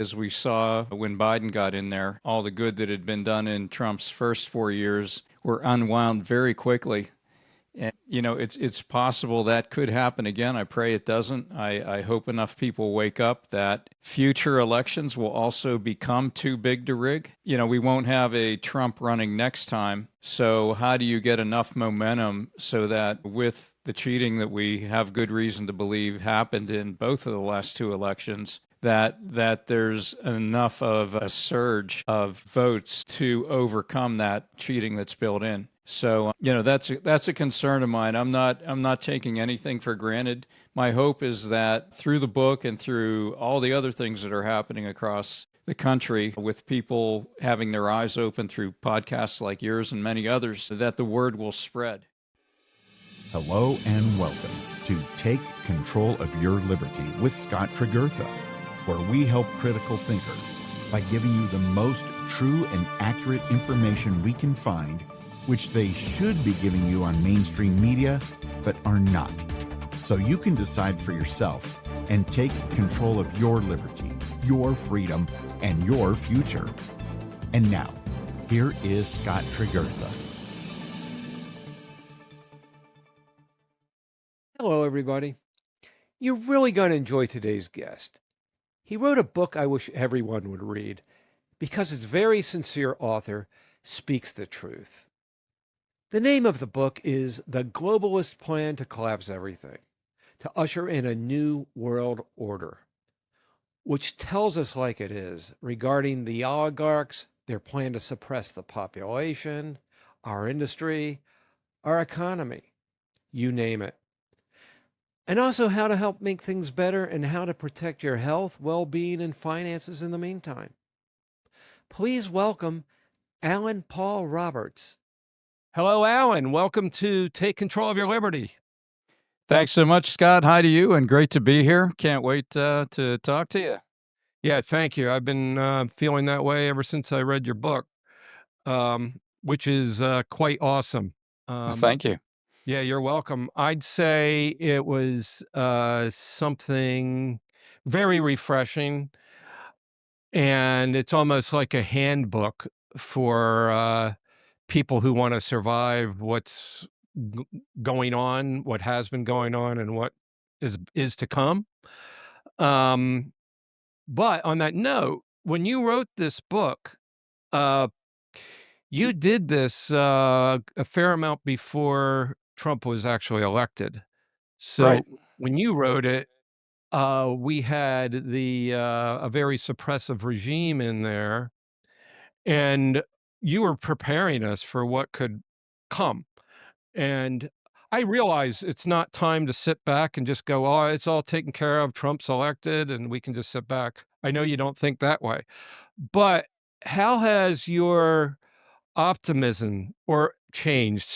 As we saw when Biden got in there, all the good that had been done in Trump's first 4 years were unwound very quickly. And, it's possible that could happen again. I pray it doesn't. I hope enough people wake up that future elections will also become too big to rig. We won't have a Trump running next time. So how do you get enough momentum so that with the cheating that we have good reason to believe happened in both of the last two elections, that there's enough of a surge of votes to overcome that cheating that's built in. So, that's a concern of mine. I'm not taking anything for granted. My hope is that through the book and through all the other things that are happening across the country with people having their eyes open through podcasts like yours and many others, that the word will spread. Hello and welcome to Take Control of Your Liberty with Scott Tregurtha, where we help critical thinkers by giving you the most true and accurate information we can find, which they should be giving you on mainstream media, but are not. So you can decide for yourself and take control of your liberty, your freedom, and your future. And now, here is Scott Tregurtha. Hello, everybody. You're really going to enjoy today's guest. He wrote a book I wish everyone would read because its very sincere author speaks the truth. The name of the book is The Globalist Plan to Collapse Everything, to Usher in a New World Order, which tells us like it is regarding the oligarchs, their plan to suppress the population, our industry, our economy, you name it. And also how to help make things better and how to protect your health, well-being, and finances in the meantime. Please welcome Allan Paul Roberts. Hello, Allan. Welcome to Take Control of Your Liberty. Thanks so much, Scott. Hi to you, and great to be here. Can't wait to talk to you. Yeah, thank you. I've been feeling that way ever since I read your book, which is quite awesome. Thank you. Yeah, you're welcome. I'd say it was something very refreshing, and it's almost like a handbook for people who want to survive what's going on, what has been going on, and what is to come. But on that note, when you wrote this book, uh, you did this a fair amount before Trump was actually elected. So Right. when you wrote it, we had a very suppressive regime in there, and you were preparing us for what could come. And I realize it's not time to sit back and just go, oh, it's all taken care of. Trump's elected and we can just sit back. I know you don't think that way. But how has your optimism or changed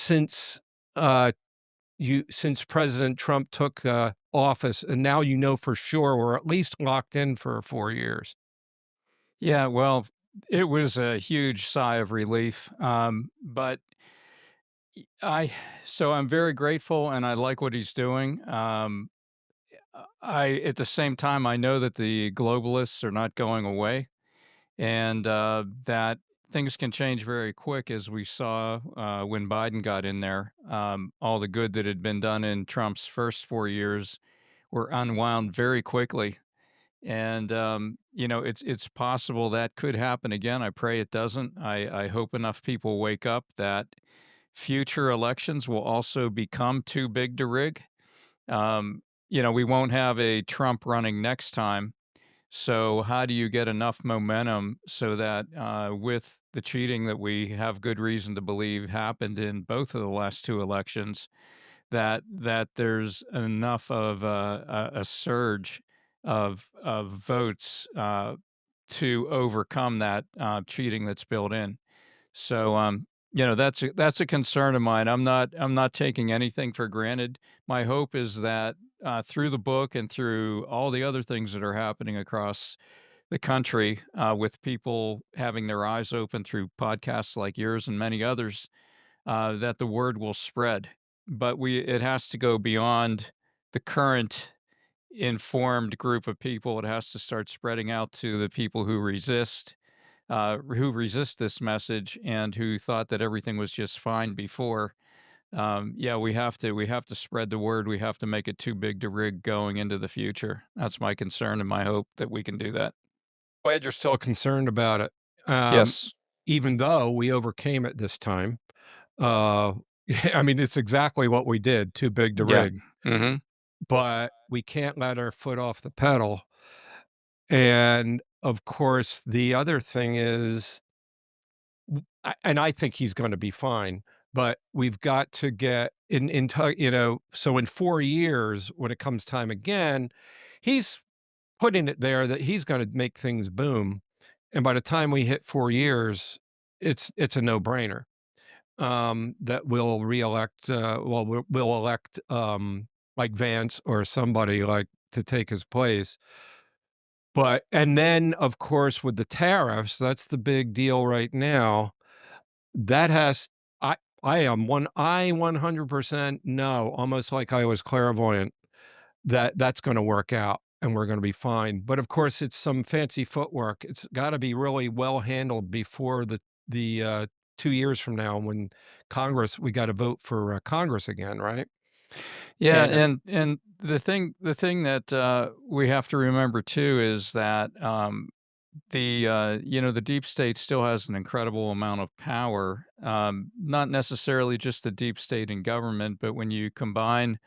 uh, since President Trump took office, and now you know for sure we're at least locked in for 4 years? Yeah, well, it was a huge sigh of relief. But I, so I'm very grateful and I like what he's doing. At the same time, I know that the globalists are not going away and that things can change very quick, as we saw when Biden got in there. All the good that had been done in Trump's first 4 years were unwound very quickly. And it's possible that could happen again. I pray it doesn't. I hope enough people wake up that future elections will also become too big to rig. We won't have a Trump running next time. So how do you get enough momentum so that with the cheating that we have good reason to believe happened in both of the last two elections, that there's enough of a surge of votes to overcome that cheating that's built in. So that's a concern of mine. I'm not taking anything for granted. My hope is that through the book and through all the other things that are happening across the country with people having their eyes open through podcasts like yours and many others, that the word will spread. But it has to go beyond the current informed group of people. It has to start spreading out to the people who resist this message and who thought that everything was just fine before. Yeah, we have to spread the word. We have to make it too big to rig going into the future. That's my concern and my hope that we can do that. Glad you're still concerned about it. Um, Yes. Even though we overcame it this time. Uh, yeah, I mean, it's exactly what we did, too big to Yeah. rig, Hmm. but we can't let our foot off the pedal. And of course, the other thing is, and I think he's going to be fine, but we've got to get so in 4 years, when it comes time again, he's putting it there that he's going to make things boom. And by the time we hit 4 years, it's a no brainer. That will reelect, we'll elect, like Vance or somebody like to take his place. But and then, of course, with the tariffs, that's the big deal right now. That has I I 100% know, almost like I was clairvoyant, that that's gonna work out and we're gonna be fine. But of course, it's some fancy footwork. It's gotta be really well handled before the 2 years from now when we gotta vote for, Congress again, right? Yeah, And and the thing that we have to remember too is that the deep state still has an incredible amount of power. Not necessarily just the deep state in government, but when you combine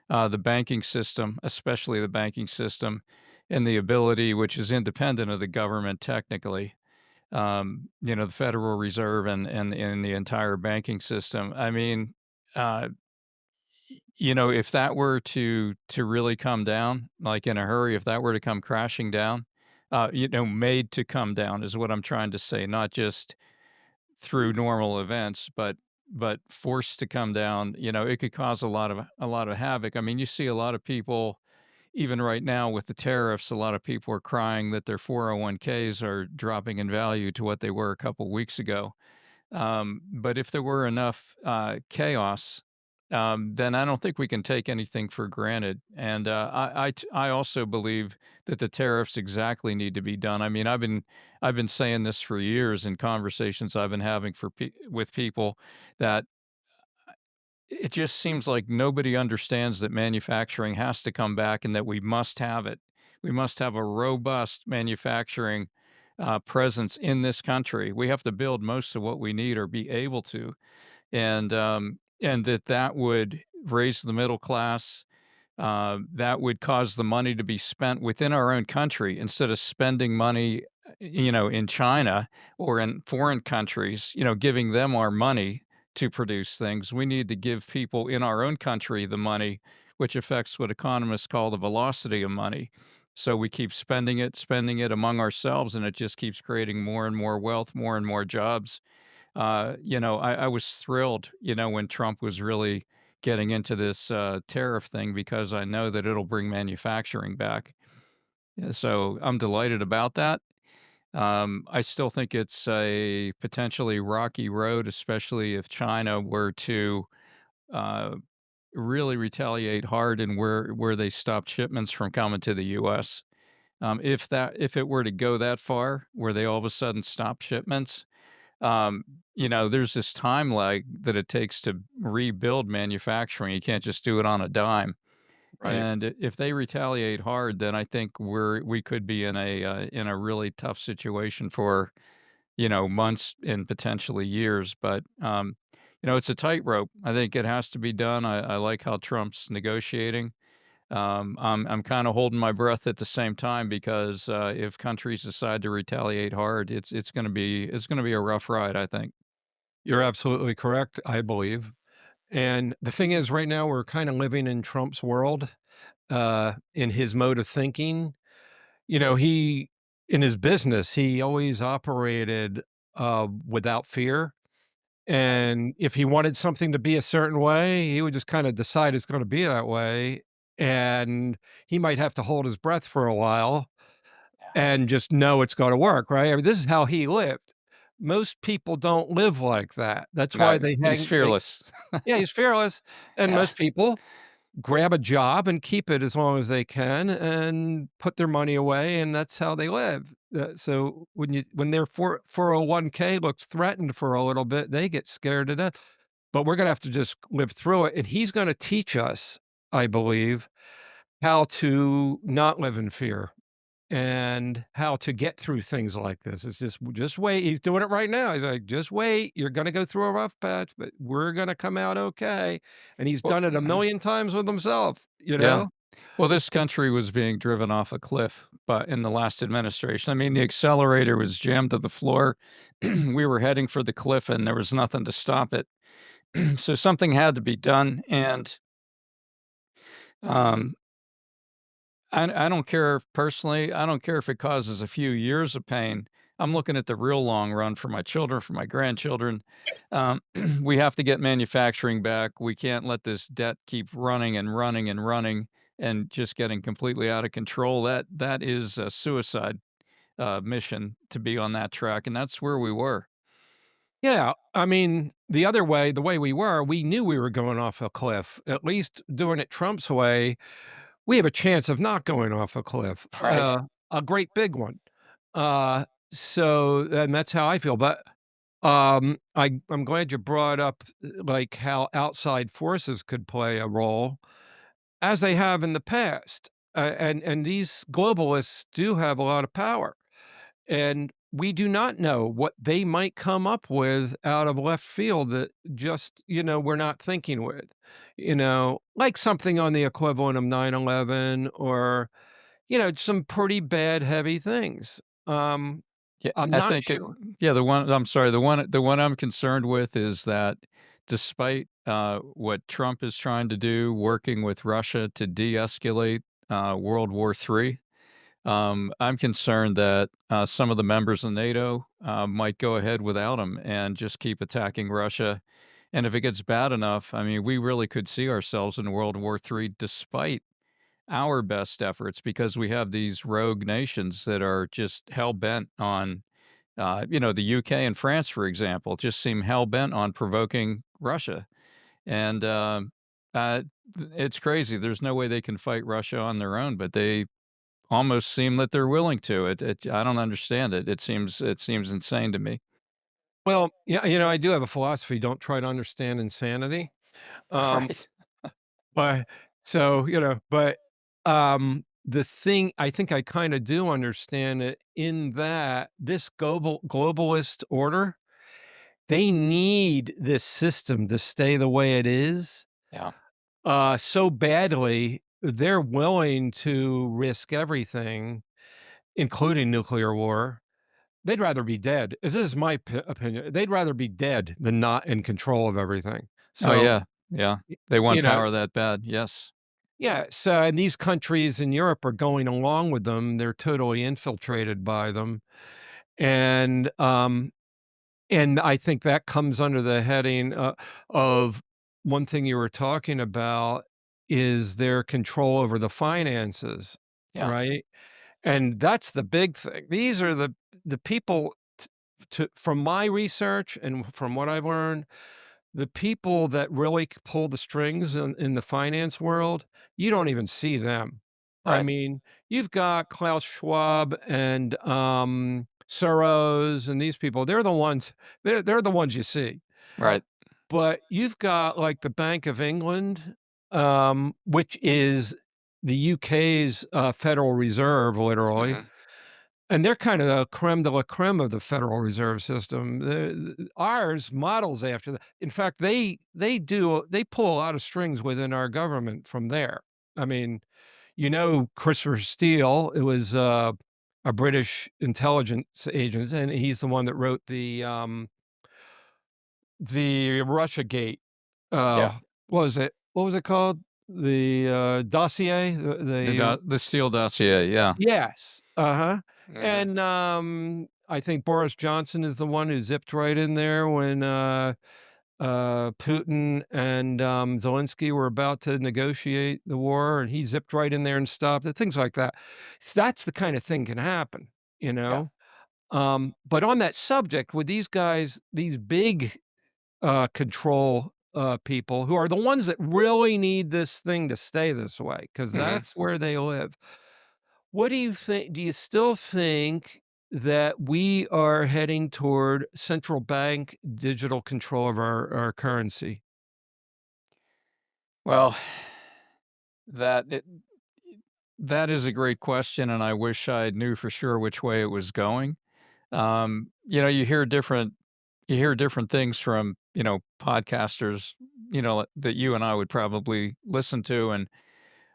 the banking system, especially the banking system, and the ability, which is independent of the government technically, the Federal Reserve and the entire banking system. I mean, uh, if that were to really come down, like in a hurry, if that were to come crashing down, made to come down is what I'm trying to say, not just through normal events, but forced to come down, it could cause a lot of havoc. I mean, you see a lot of people even right now with the tariffs, a lot of people are crying that their 401ks are dropping in value to what they were a couple weeks ago. But if there were enough chaos, then I don't think we can take anything for granted. And I also believe that the tariffs exactly need to be done. I mean, I've been saying this for years in conversations I've been having with people that it just seems like nobody understands that manufacturing has to come back and that we must have it. We must have a robust manufacturing presence in this country. We have to build most of what we need or be able to, and that would raise the middle class, that would cause the money to be spent within our own country instead of spending money, in China or in foreign countries, giving them our money to produce things. We need to give people in our own country the money, which affects what economists call the velocity of money. So we keep spending it among ourselves, and it just keeps creating more and more wealth, more and more jobs. I was thrilled, when Trump was really getting into this tariff thing because I know that it'll bring manufacturing back. Yeah, so I'm delighted about that. I still think it's a potentially rocky road, especially if China were to uh, really retaliate hard and where they stopped shipments from coming to the U.S. If it were to go that far, where they all of a sudden stop shipments, um, there's this time lag that it takes to rebuild manufacturing. You can't just do it on a dime. right. And if they retaliate hard, then I think we could be in a really tough situation for months and potentially years. But it's a tightrope. I think it has to be done. I like how Trump's negotiating. I'm kind of holding my breath at the same time because if countries decide to retaliate hard, it's going to be a rough ride, I think. You're absolutely correct, I believe. And the thing is, right now, we're kinda living in Trump's world, in his mode of thinking. He in his business, he always operated, without fear, and if he wanted something to be a certain way, he would just kinda decide it's gonna be that way, and he might have to hold his breath for a while and just know it's gonna work, right? I mean, this is how he lived. Most people don't live like that. That's why He's fearless. yeah, he's fearless, and Yeah. most people, grab a job and keep it as long as they can and put their money away, and that's how they live. So when their 401k looks threatened for a little bit, they get scared to death. But we're gonna have to just live through it, and he's gonna teach us, I believe, how to not live in fear and how to get through things like this. It's just wait. He's doing it right now. He's like, just wait. You're gonna go through a rough patch, but we're gonna come out okay. And he's Well, done it a million times with himself, you yeah. know? Well, this country was being driven off a cliff, but in the last administration, I mean, the accelerator was jammed to the floor. We were heading for the cliff, and there was nothing to stop it. So something had to be done, and um, I don't care personally. I don't care if it causes a few years of pain. I'm looking at the real long run for my children, for my grandchildren. Um, we have to get manufacturing back. We can't let this debt keep running and running and running and just getting completely out of control. That is a suicide mission to be on that track, and that's where we were. Yeah. I mean, the way we were, we knew we were going off a cliff. At least doing it Trump's way, we have a chance of not going off a cliff, Right. a great big one. Uh, and that's how I feel. But I'm glad you brought up like how outside forces could play a role as they have in the past. And these globalists do have a lot of power. And we do not know what they might come up with out of left field that just, we're not thinking with, like something on the equivalent of 9/11 or, some pretty bad, heavy things. Yeah, I'm I not think sure. yeah, the one I'm sorry, the one I'm concerned with is that despite, what Trump is trying to do, working with Russia to de-escalate, World War III, I'm concerned that, some of the members of NATO, might go ahead without him and just keep attacking Russia, and if it gets bad enough, I mean, we really could see ourselves in World War III despite our best efforts because we have these rogue nations that are just hell-bent on the UK and France, for example, just seem hell-bent on provoking Russia, and, uh, it's crazy. There's no way they can fight Russia on their own, but they almost seem that they're willing to. I don't understand it. It seems insane to me. Well, yeah, I do have a philosophy. Don't try to understand insanity. Um, Right. but the thing I think I kind of do understand it in that this globalist order, they need this system to stay the way it is Yeah. so badly. They're willing to risk everything, including nuclear war. They'd rather be dead. This is my opinion. They'd rather be dead than not in control of everything. Oh, So, yeah. Yeah. y- They want you know, power that bad. Yes. yeah. So, and these countries in Europe are going along with them. They're totally infiltrated by them, and I think that comes under the heading of one thing you were talking about is their control over the finances, Yeah. right? And that's the big thing. These are the people from my research and from what I've learned, the people that really pull the strings in the finance world, you don't even see them. I Right. mean, you've got Klaus Schwab and Soros and these people. They're the ones you see. Right. But you've got like the Bank of England, which is the UK's Federal Reserve, literally, Mhm. and they're kind of the creme de la creme of the Federal Reserve System. Ours models after that. In fact, they pull a lot of strings within our government from there. I mean, Christopher Steele, it was a British intelligence agent, and he's the one that wrote the Russia Gate. Yeah. What was it? What was it called? The dossier. The Steele dossier. Yeah. Yes. Uh-huh. Mhm. And, I think Boris Johnson is the one who zipped right in there when, Putin and, Zelensky were about to negotiate the war, and he zipped right in there and stopped it, things like that. That's the kind of thing can happen, you Yeah. know? But on that subject, with these guys, these big, control people who are the ones that really need this thing to stay this way, because Mhm. that's where they live. What do you think? Do you still think that we are heading toward central bank digital control of our currency? Well, that it that is a great question, and I wish I knew for sure which way it was going. You hear different things from, podcasters, that you and I would probably listen to, and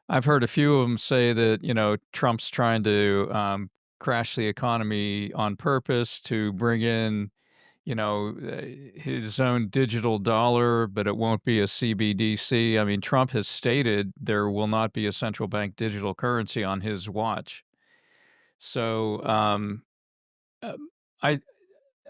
I've heard a few of them say that, Trump's trying to, crash the economy on purpose to bring in, his own digital dollar, but it won't be a CBDC. I mean, Trump has stated there will not be a central bank digital currency on his watch. So, um, I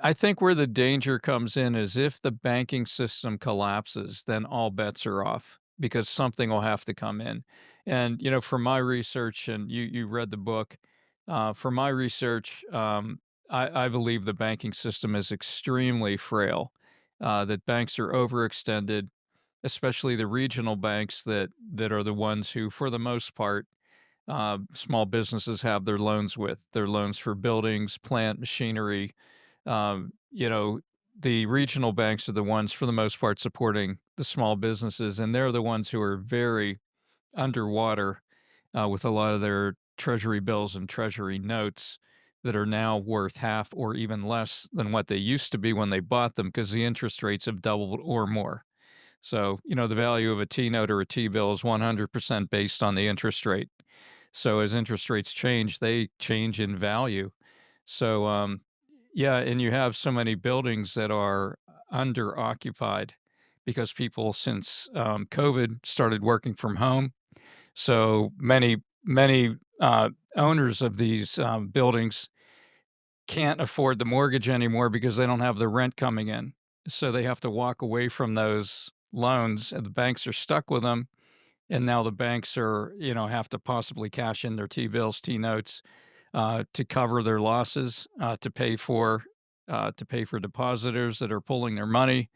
I think where the danger comes in is if the banking system collapses, then all bets are off because something will have to come in. And from my research, and you read the book, from my research, I believe the banking system is extremely frail. That banks are overextended, especially the regional banks that are the ones who, for the most part, small businesses have their loans with. Their loans for buildings, plant, machinery. um, you know, the regional banks are the ones, for the most part, supporting the small businesses, and they're the ones who are very underwater with a lot of their treasury bills and treasury notes that are now worth half or even less than what they used to be when they bought them because the interest rates have doubled or more. So, the value of a T note or a T bill is 100% based on the interest rate. So as interest rates change, they change in value. So, yeah, and you have so many buildings that are under occupied because people since COVID started working from home. So many owners of these buildings can't afford the mortgage anymore because they don't have the rent coming in. So they have to walk away from those loans, and the banks are stuck with them. And now the banks are, have to possibly cash in their T bills, T notes, to cover their losses, to pay for depositors that are pulling their money.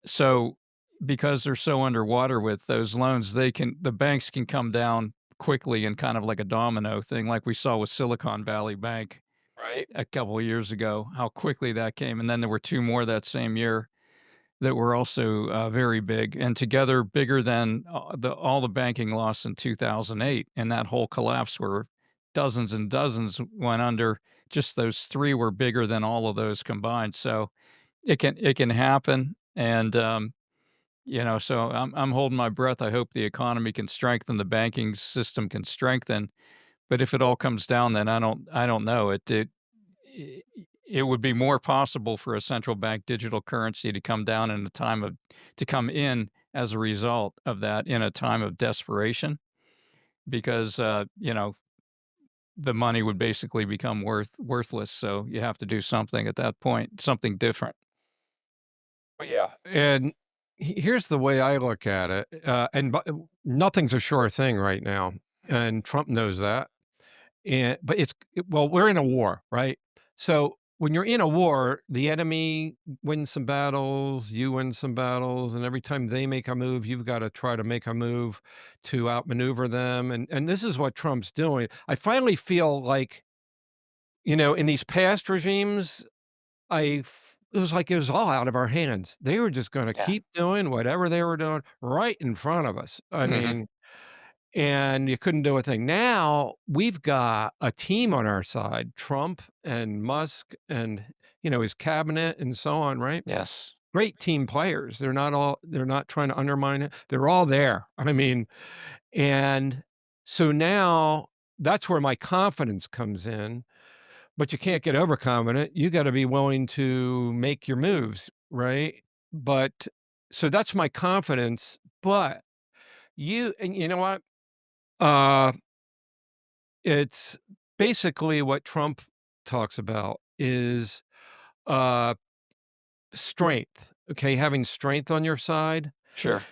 So because they're so underwater with those loans, the banks can come down quickly and kind of like a domino thing, like we saw with Silicon Valley Bank Right. a couple of years ago, how quickly that came. And then there were two more that same year that were also very big, and together bigger than all the banking loss in 2008, and that whole collapse where dozens and dozens went under. Just those three were bigger than all of those combined. So it can happen, and so I'm holding my breath. I hope the economy can strengthen, the banking system can strengthen, but if it all comes down, then I don't know. I it would be more possible for a central bank digital currency to come down in a time of to come in as a result of that in a time of desperation because, the money would basically become worthless, so you have to do something at that point, something different. Oh, yeah. And here's the way I look at it. Nothing's a sure thing right now, and Trump knows that. But well, we're in a war, right? So when you're in a war, the enemy wins some battles, you win some battles, and every time they make a move, you've got to try to make a move to outmaneuver them. And this is what Trump's doing. I finally feel like, in these past regimes, it was like it was all out of our hands. They were just gonna Yeah. keep doing whatever they were doing right in front of us. I Mhm. mean, and you couldn't do a thing. Now, we've got a team on our side, Trump and Musk and, his cabinet and so on, right? Yes. Great team players. They're not trying to undermine it. They're all there. I mean, and so now that's where my confidence comes in, but you can't get overconfident. You gotta be willing to make your moves, right? But so that's my confidence, but you know what? Uh, it's basically what Trump talks about is, uh, strength, okay? Having strength on your side, Sure.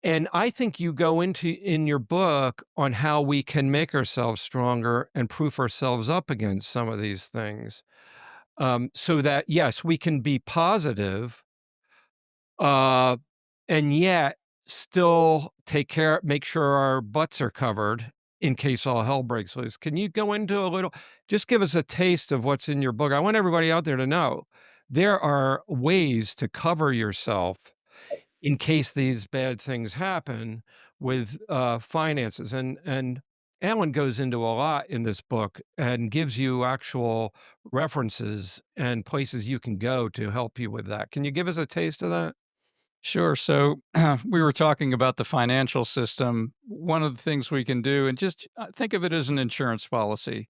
and I think you go into in your book on how we can make ourselves stronger and proof ourselves up against some of these things. So that yes, we can be positive, and yet still make sure our butts are covered in case all hell breaks loose. Can you go into a little just give us a taste of what's in your book? I want everybody out there to know there are ways to cover yourself in case these bad things happen with, finances, and Alan goes into a lot in this book and gives you actual references and places you can go to help you with that. Can you give us a taste of that? Sure. So we were talking about the financial system. One of the things we can do, and just think of it as an insurance policy.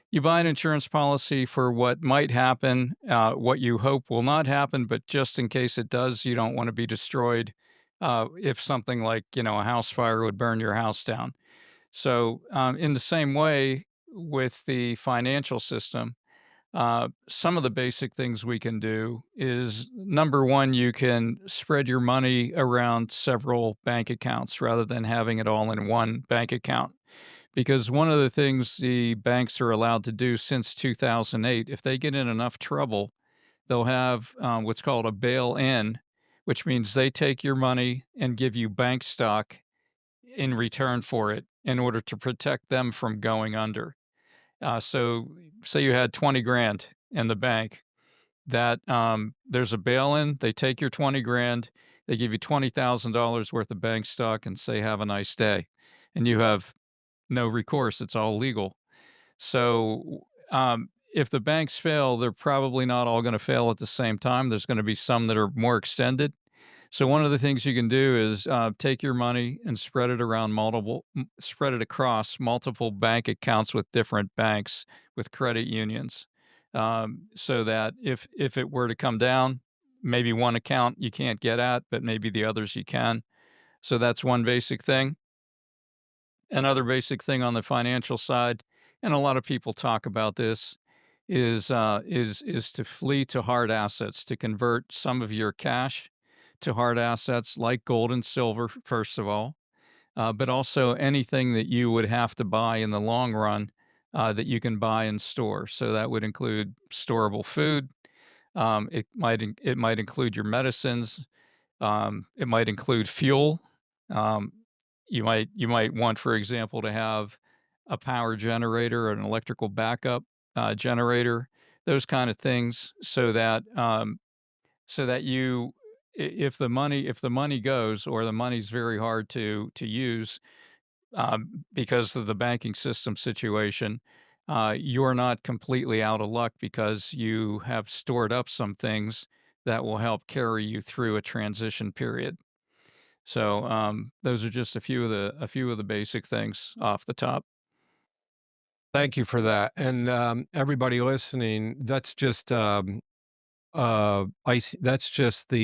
You buy an insurance policy for what might happen, what you hope will not happen, but just in case it does, you don't want to be destroyed. If something like, a house fire would burn your house down. So, in the same way with the financial system, some of the basic things we can do is number one, you can spread your money around several bank accounts rather than having it all in one bank account. Because one of the things the banks are allowed to do since 2008, if they get in enough trouble, they'll have what's called a bail in, which means they take your money and give you bank stock in return for it in order to protect them from going under. So, say you had 20 grand in the bank, that there's a bail in, they take your 20 grand, they give you $20,000 worth of bank stock and say, have a nice day. And you have no recourse, it's all legal. So, if the banks fail, they're probably not all going to fail at the same time. There's going to be some that are more extended. So one of the things you can do is take your money and spread it across multiple bank accounts with different banks, with credit unions, so that if it were to come down, maybe one account you can't get at, but maybe the others you can. So that's one basic thing. Another basic thing on the financial side, and a lot of people talk about this, is to flee to hard assets, to convert some of your cash to hard assets like gold and silver, first of all, but also anything that you would have to buy in the long run that you can buy and store. So that would include storable food. It might include your medicines. It might include fuel. Um, you might want, for example, to have a power generator or an electrical backup generator, those kind of things, so that if the money goes or the money's very hard to use because of the banking system situation, you're not completely out of luck because you have stored up some things that will help carry you through a transition period. So, those are just a few of the basic things off the top. Thank you for that, and, everybody listening, that's just the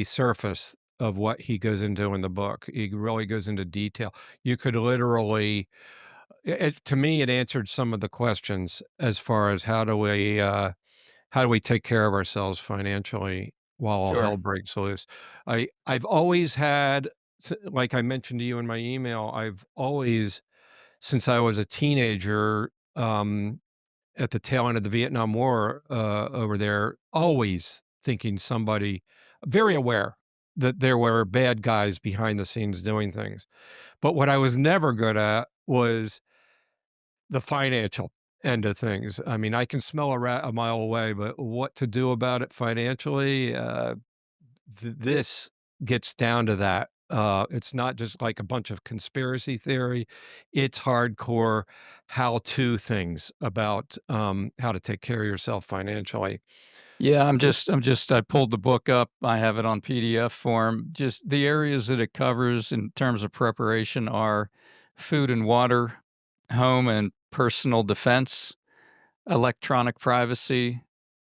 surface of what he goes into in the book. He really goes into detail. You could literally to me, it answered some of the questions as far as how do we take care of ourselves financially while all hell Sure. breaks loose? I've always had like I mentioned to you in my email, I've always, since I was a teenager, at the tail end of the Vietnam War, over there, always thinking somebody very aware that there were bad guys behind the scenes doing things. But what I was never good at was the financial end of things. I mean, I can smell a rat a mile away, but what to do about it financially, this gets down to that. It's not just like a bunch of conspiracy theory. It's hardcore how-to things about how to take care of yourself financially. Yeah, I pulled the book up. I have it on PDF form. Just the areas that it covers in terms of preparation are food and water, home and personal defense, electronic privacy,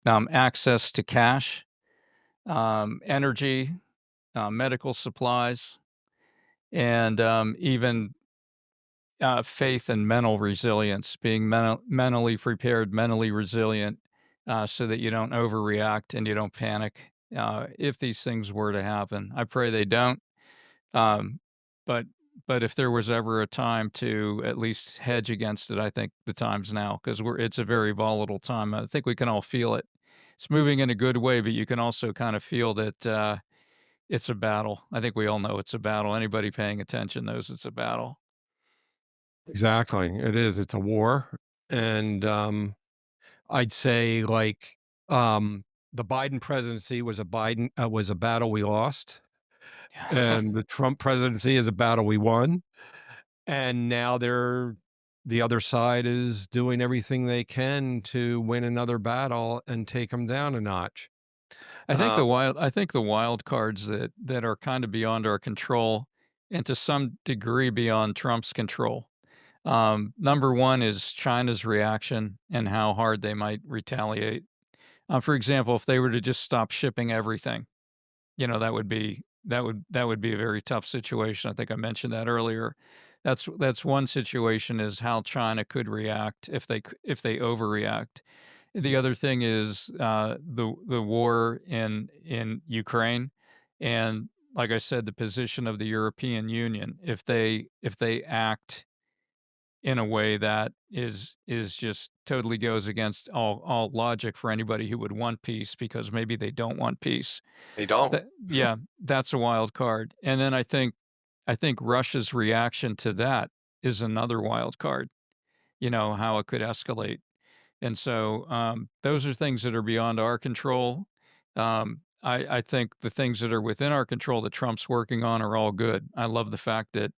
access to cash, energy, medical supplies, and even faith and mental resilience, being mentally prepared, mentally resilient, so that you don't overreact and you don't panic if these things were to happen. I pray they don't. Um, but but if there was ever a time to at least hedge against it, I think the time's now because it's a very volatile time. I think we can all feel it. It's moving in a good way, but you can also kind of feel that. it's a battle. I think we all know it's a battle. Anybody paying attention knows it's a battle. Exactly. It is. It's a war. And I'd say um the Biden presidency was a battle we lost, and the Trump presidency is a battle we won. And now the other side is doing everything they can to win another battle and take them down a notch. Uh, I think the wild cards that are kind of beyond our control and to some degree beyond Trump's control. Number one is China's reaction and how hard they might retaliate. For example, if they were to just stop shipping everything, that would be a very tough situation. I think I mentioned that earlier. That's one situation is how China could react if they overreact. The other thing is the war in Ukraine, and like I said, the position of the European Union. If they act in a way that is just totally goes against all logic for anybody who would want peace, because maybe they don't want peace. they don't. Yeah, that's a wild card. And then I think Russia's reaction to that is another wild card. How it could escalate. And so, those are things that are beyond our control. I think the things that are within our control that Trump's working on are all good. I love the fact that,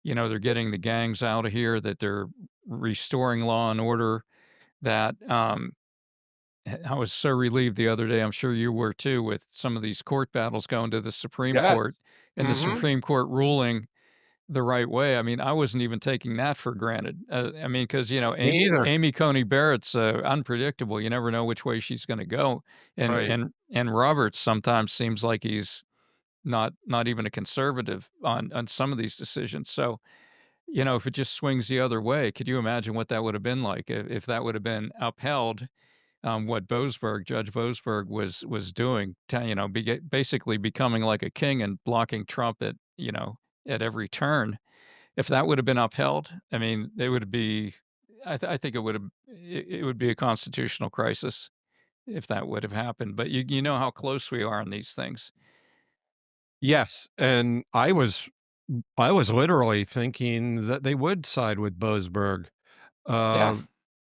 they're getting the gangs out of here, that they're restoring law and order, that, I was so relieved the other day, I'm sure you were too, with some of these court battles going to the Supreme Court Yes. and the Mhm. Supreme Court ruling the right way. I mean, I wasn't even taking that for granted. I mean, because Me either. Amy Coney Barrett's unpredictable. You never know which way she's going to go, Right. and Roberts sometimes seems like he's not even a conservative on some of these decisions. So if it just swings the other way, could you imagine what that would have been like if that would have been upheld? What Judge Boasberg was doing, basically becoming like a king and blocking Trump at every turn. If that would have been upheld, I mean, they would be I think it would be a constitutional crisis if that would have happened, but you know how close we are on these things. Yes, and I was literally thinking that they would side with Boasberg. Yeah, Uh,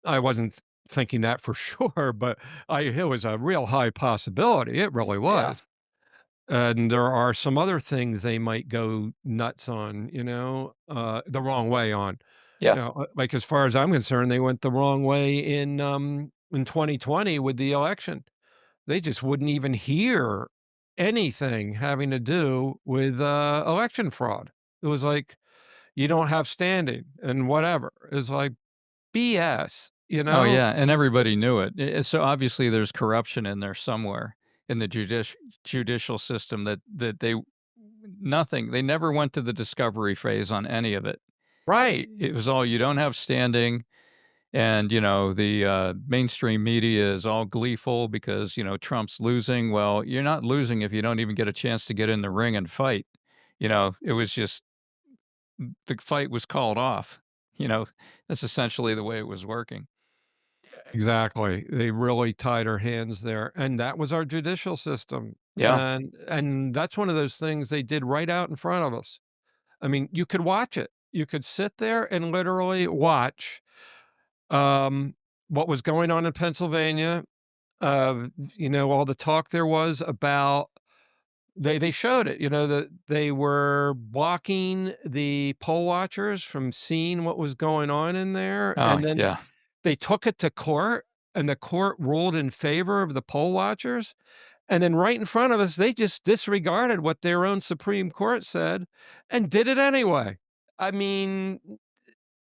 I wasn't thinking that for sure, but it was a real high possibility. It really yeah, was. And there are some other things they might go nuts on, the wrong way on. yeah. Like, as far as I'm concerned, they went the wrong way in 2020 with the election. They just wouldn't even hear anything having to do with, election fraud. It was like, "You don't have standing," and whatever. It's like BS, you Oh, know? yeah, and everybody knew it. So obviously there's corruption in there somewhere in the judicial system that they never went to the discovery phase on any of it. Right. It was all, "You don't have standing." And, the, mainstream media is all gleeful because, Trump's losing. Well, you're not losing if you don't even get a chance to get in the ring and fight. It was just the fight was called off. You know, that's essentially the way it was working. Exactly. They really tied our hands there, and that was our judicial system, Yeah. and that's one of those things they did right out in front of us. I mean, you could watch it. You could sit there and literally watch, um, what was going on in Pennsylvania, all the talk there was about they showed it, that they were blocking the poll watchers from seeing what was going on in there, Oh, and then yeah. they took it to court, and the court ruled in favor of the poll watchers, and then right in front of us, they just disregarded what their own Supreme Court said and did it anyway. I mean,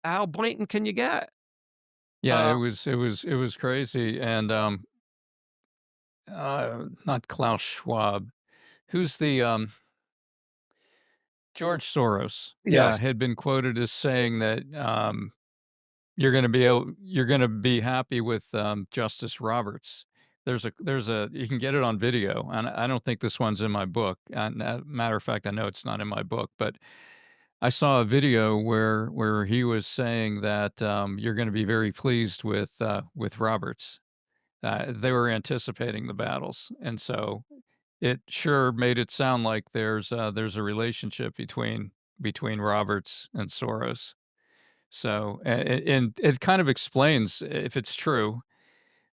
how blatant can you get? Yeah, Uh, it was crazy. And, not Klaus Schwab. Who's the, George Soros. Yeah, yes, had been quoted as saying that, you're gonna be happy with, Justice Roberts. You can get it on video, and I don't think this one's in my book, and, matter of fact, I know it's not in my book, but I saw a video where he was saying that, you're gonna be very pleased with Roberts. They were anticipating the battles, and so it sure made it sound like there's a relationship between Roberts and Soros. So, and it kind of explains, if it's true,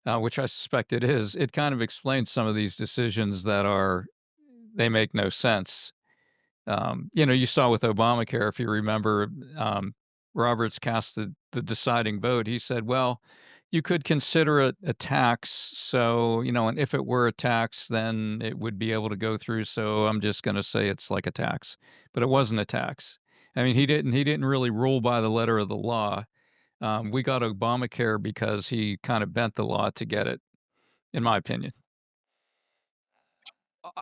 which I suspect it is, it kind of explains some of these decisions that are they make no sense. You saw with Obamacare, if you remember, Roberts cast the deciding vote. He said, well, you could consider it a tax. So, and if it were a tax, then it would be able to go through. So I'm just going to say it's like a tax, but it wasn't a tax. I mean, he didn't really rule by the letter of the law. We got Obamacare because he kind of bent the law to get it, in my opinion.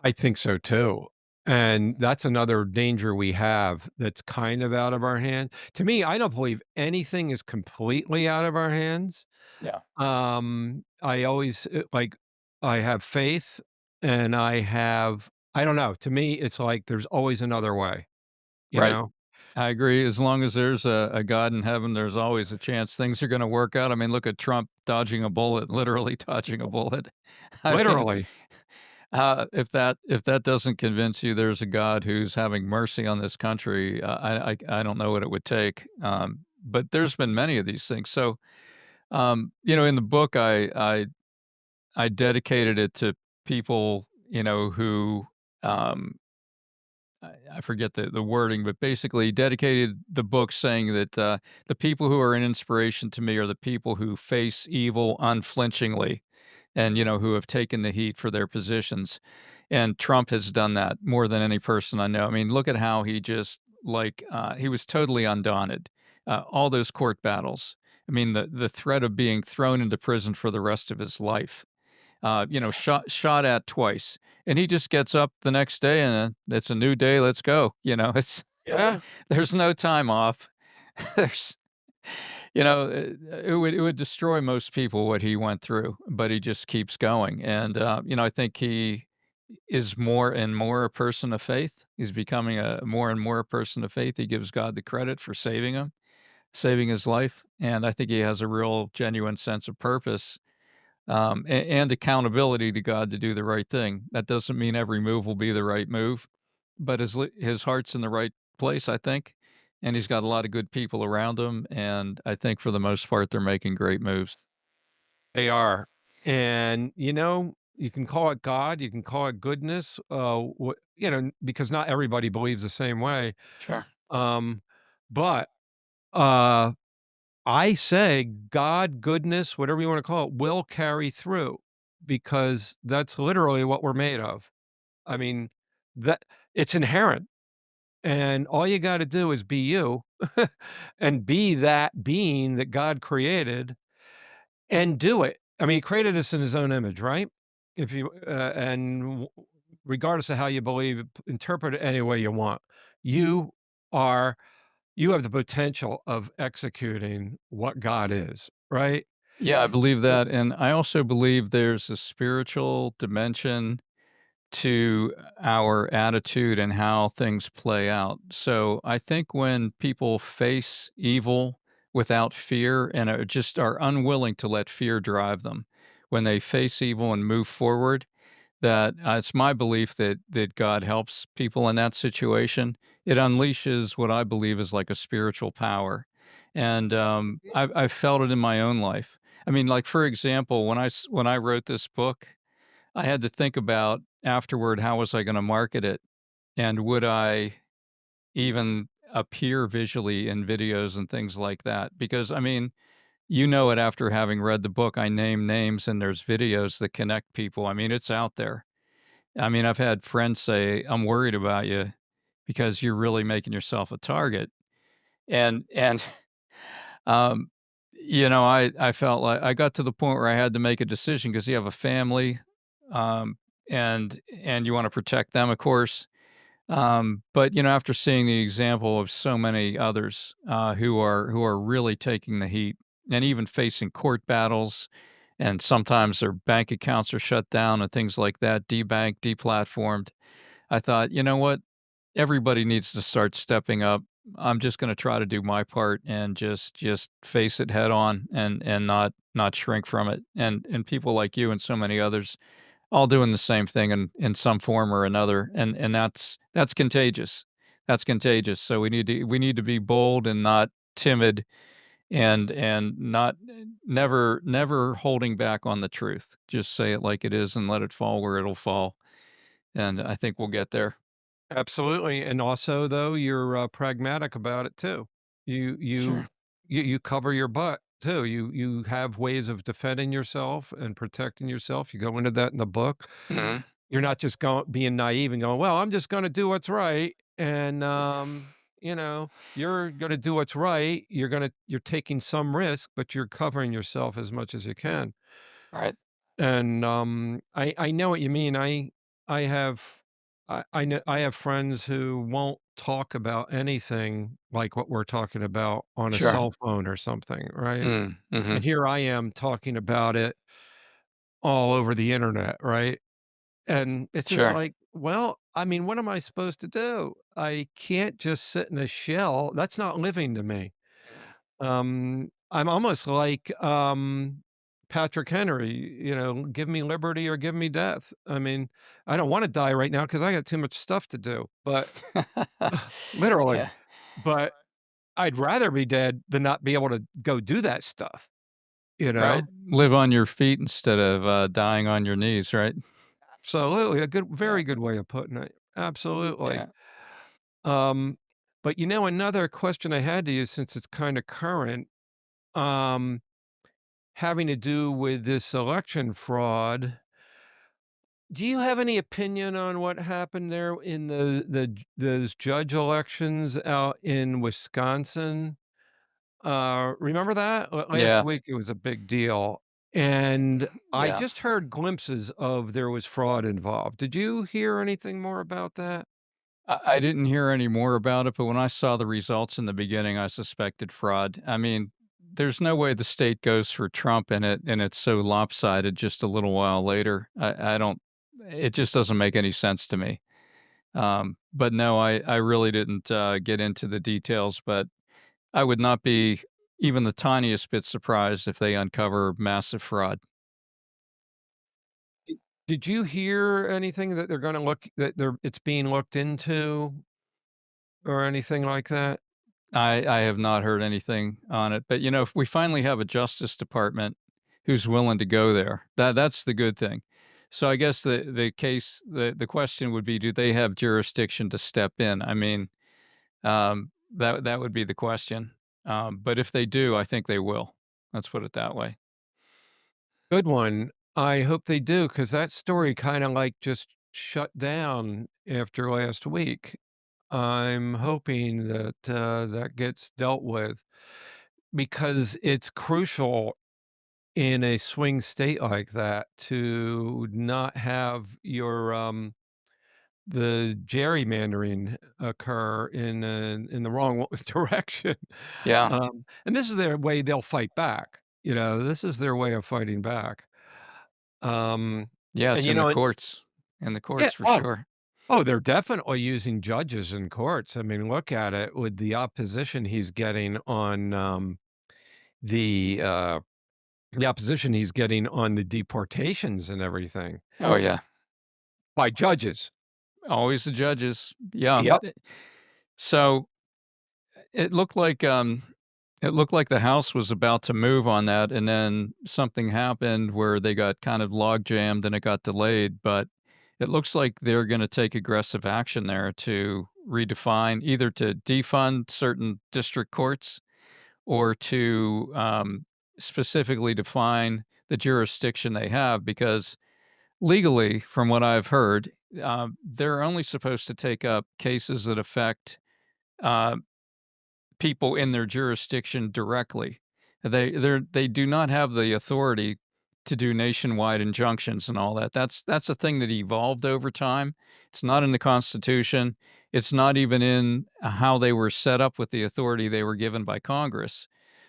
I think so too. And that's another danger we have that's kind of out of our hand. To me, I don't believe anything is completely out of our hands. Yeah. I always I have faith and I don't know. To me, it's like there's always another way, you Right. know? I agree. As long as there's a God in heaven, there's always a chance things are going to work out. I mean, look at Trump dodging a bullet, literally dodging a bullet. I mean, Literally. if that doesn't convince you there's a God who's having mercy on this country, I don't know what it would take. But there's been many of these things. So, in the book, I dedicated it to people, who um, I forget the wording, but basically he dedicated the book saying that the people who are an inspiration to me are the people who face evil unflinchingly and, who have taken the heat for their positions. And Trump has done that more than any person I know. I mean, look at how he just he was totally undaunted. All those court battles. I mean, the threat of being thrown into prison for the rest of his life, shot at twice, and he just gets up the next day and it's a new day. Let's go. It's Yeah. there's no time off. There's it would destroy most people what he went through, but he just keeps going. And I think he is more and more a person of faith. He's becoming a more and more a person of faith. He gives God the credit for saving him, saving his life, and I think he has a real genuine sense of purpose, and accountability to God to do the right thing. That doesn't mean every move will be the right move, but his heart's in the right place, I think, and he's got a lot of good people around him, and I think for the most part they're making great moves. They are. And, you can call it God, you can call it goodness, because not everybody believes the same way. Sure. Um, but, uh, I say God, goodness, whatever you wanna call it, will carry through because that's literally what we're made of. I mean, that it's inherent, and all you gotta do is be you and be that being that God created and do it. I mean, he created us in his own image, right? If you and w regardless of how you believe, interpret it any way you want. You are you have the potential of executing what God is, right? Yeah, I believe It that, and I also believe there's a spiritual dimension to our attitude and how things play out. So I think when people face evil without fear and are unwilling to let fear drive them, when they face evil and move forward, that it's my belief that God helps people in that situation. It unleashes what I believe is like a spiritual power, and I've felt it in my own life. I mean, like for example, when I wrote this book, I had to think about afterward, how was I gonna market it, and would I even appear visually in videos and things like that? Because, I mean, it after having read the book, I name names and there's videos that connect people. I mean, it's out there. I mean, I've had friends say, "I'm worried about you because you're really making yourself a target." And Um, I felt like I got to the point where I had to make a decision because you have a family, um, and you wanna protect them, of course. But, after seeing the example of so many others, who are really taking the heat and even facing court battles, and sometimes their bank accounts are shut down and things like that, debanked, deplatformed, I thought, "You know what? Everybody needs to start stepping up. I'm just gonna try to do my part and just face it head on and not shrink from it." And people like you and so many others, all doing the same thing in some form or another, and that's contagious. That's contagious. So we need to be bold and not timid, and not never holding back on the truth. Just say it like it is and let it fall where it'll fall, and I think we'll get there. Absolutely, and also, though, you're, pragmatic about it too. You you Sure. you cover your butt too. You have ways of defending yourself and protecting yourself. You go into that in the book. Mhm. You're not just going being naive and going, "Well, I'm just gonna do what's right," and, you're gonna do what's right. You're taking some risk, but you're covering yourself as much as you can. Right. And, I know what you mean. I have I know I have friends who won't talk about anything like what we're talking about on a Sure. cell phone or something, right? Mm, And mhm. here I am talking about it all over the internet, right? And it's just Sure. like, well, I mean, what am I supposed to do? I can't just sit in a shell. That's not living to me. I'm almost like, Patrick Henry, "Give me liberty or give me death." I mean, I don't wanna die right now because I got too much stuff to do, but literally, Yeah, but I'd rather be dead than not be able to go do that stuff, you right. know? Live on your feet instead of, dying on your knees, right? Absolutely, a Yeah, very good way of putting it. Absolutely. yeah. Um, but, another question I had to you since it's kinda current, um, having to do with this election fraud. Do you have any opinion on what happened there in those judge elections out in Wisconsin? Remember that? Last Yeah, week, it was a big deal, and I yeah. just heard glimpses of there was fraud involved. Did you hear anything more about that? I didn't hear any more about it, but when I saw the results in the beginning, I suspected fraud. I mean, there's no way the state goes for Trump and it's so lopsided just a little while later. I don't it just doesn't make any sense to me. But no, I really didn't, get into the details, but I would not be even the tiniest bit surprised if they uncover massive fraud. D Did you hear anything that it's being looked into or anything like that? I have not heard anything on it, but, if we finally have a Justice Department who's willing to go there, that's the good thing. So I guess the question would be, do they have jurisdiction to step in? I mean, that would be the question. But if they do, I think they will. Let's put it that way. Good one. I hope they do, because that story kinda, like, just shut down after last week. I'm hoping that, that gets dealt with because it's crucial in a swing state like that to not have the gerrymandering occur in the wrong direction. Yeah. And this is their way they'll fight back, this is their way of fighting back. Um, Yeah, and, it's in the courts. In the yeah, courts for oh, sure. they're definitely using judges in courts. I mean, look at it with the opposition he's getting on, the, uh the opposition he's getting on the deportations and everything Oh, yeah. by judges. Always the judges. Yeah. Yep. So it looked like, the House was about to move on that, and then something happened where they got kind of log jammed and it got delayed, but it looks like they're gonna take aggressive action there to redefine either to defund certain district courts or to, specifically define the jurisdiction they have because legally, from what I've heard, they're only supposed to take up cases that affect, uh people in their jurisdiction directly. They do not have the authority to do nationwide injunctions and all that. That's a thing that evolved over time. It's not in the Constitution. It's not even in how they were set up with the authority they were given by Congress.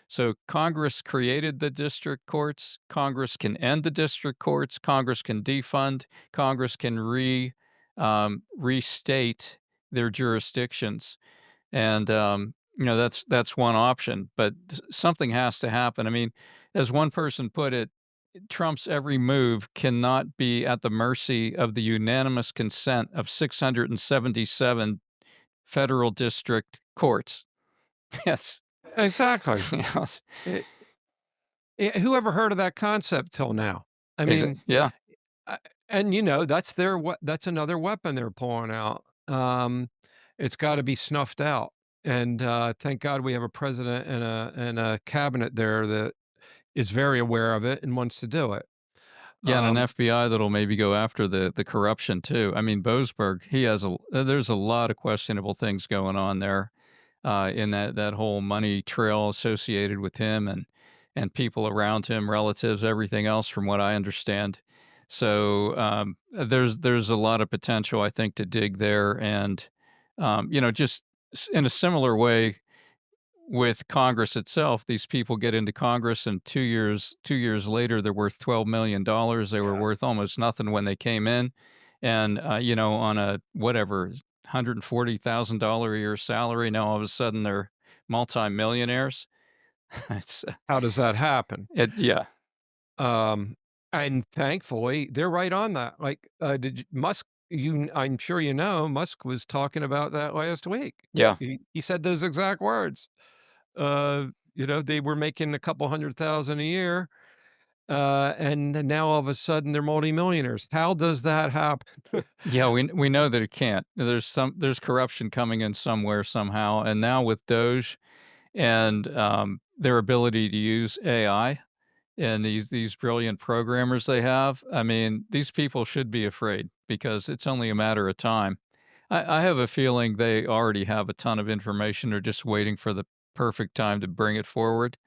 So Congress created the district courts. Congress can end the district courts. Congress can defund. Congress can restate their jurisdictions. And, that's one option, but something has to happen. I mean, as one person put it, Trump's every move cannot be at the mercy of the unanimous consent of 677 federal district courts. Yes. Exactly. You know, It, who ever heard of that concept till now? I mean, yeah. I and, that's that's another weapon they're pulling out. It's gotta be snuffed out, and, thank God we have a president and a cabinet there that is very aware of it and wants to do it. Yeah, and an Um, FBI that'll maybe go after the corruption too. I mean, Boesberg, he has there's a lot of questionable things going on there, in that whole money trail associated with him and people around him, relatives, everything else, from what I understand. So there's a lot of potential, I think, to dig there, and just in a similar way with Congress itself, these people get into Congress, and 2 years later, they're worth $12 million. They were yeah. worth almost nothing when they came in, and on a whatever $140,000 a year salary, now all of a sudden they're multimillionaires. It's How does that happen? yeah, Um, and thankfully, they're right on that. Like, did you Musk I'm sure Musk was talking about that last week. yeah, He said those exact words. They were making a couple 100,000 a year, and now all of a sudden they're multimillionaires. How does that happen? yeah. We know that it can't. There's corruption coming in somewhere somehow, and now with Doge and their ability to use AI and these brilliant programmers they have, I mean, these people should be afraid because it's only a matter of time. I have a feeling they already have a ton of information. They're just waiting for the perfect time to bring it forward.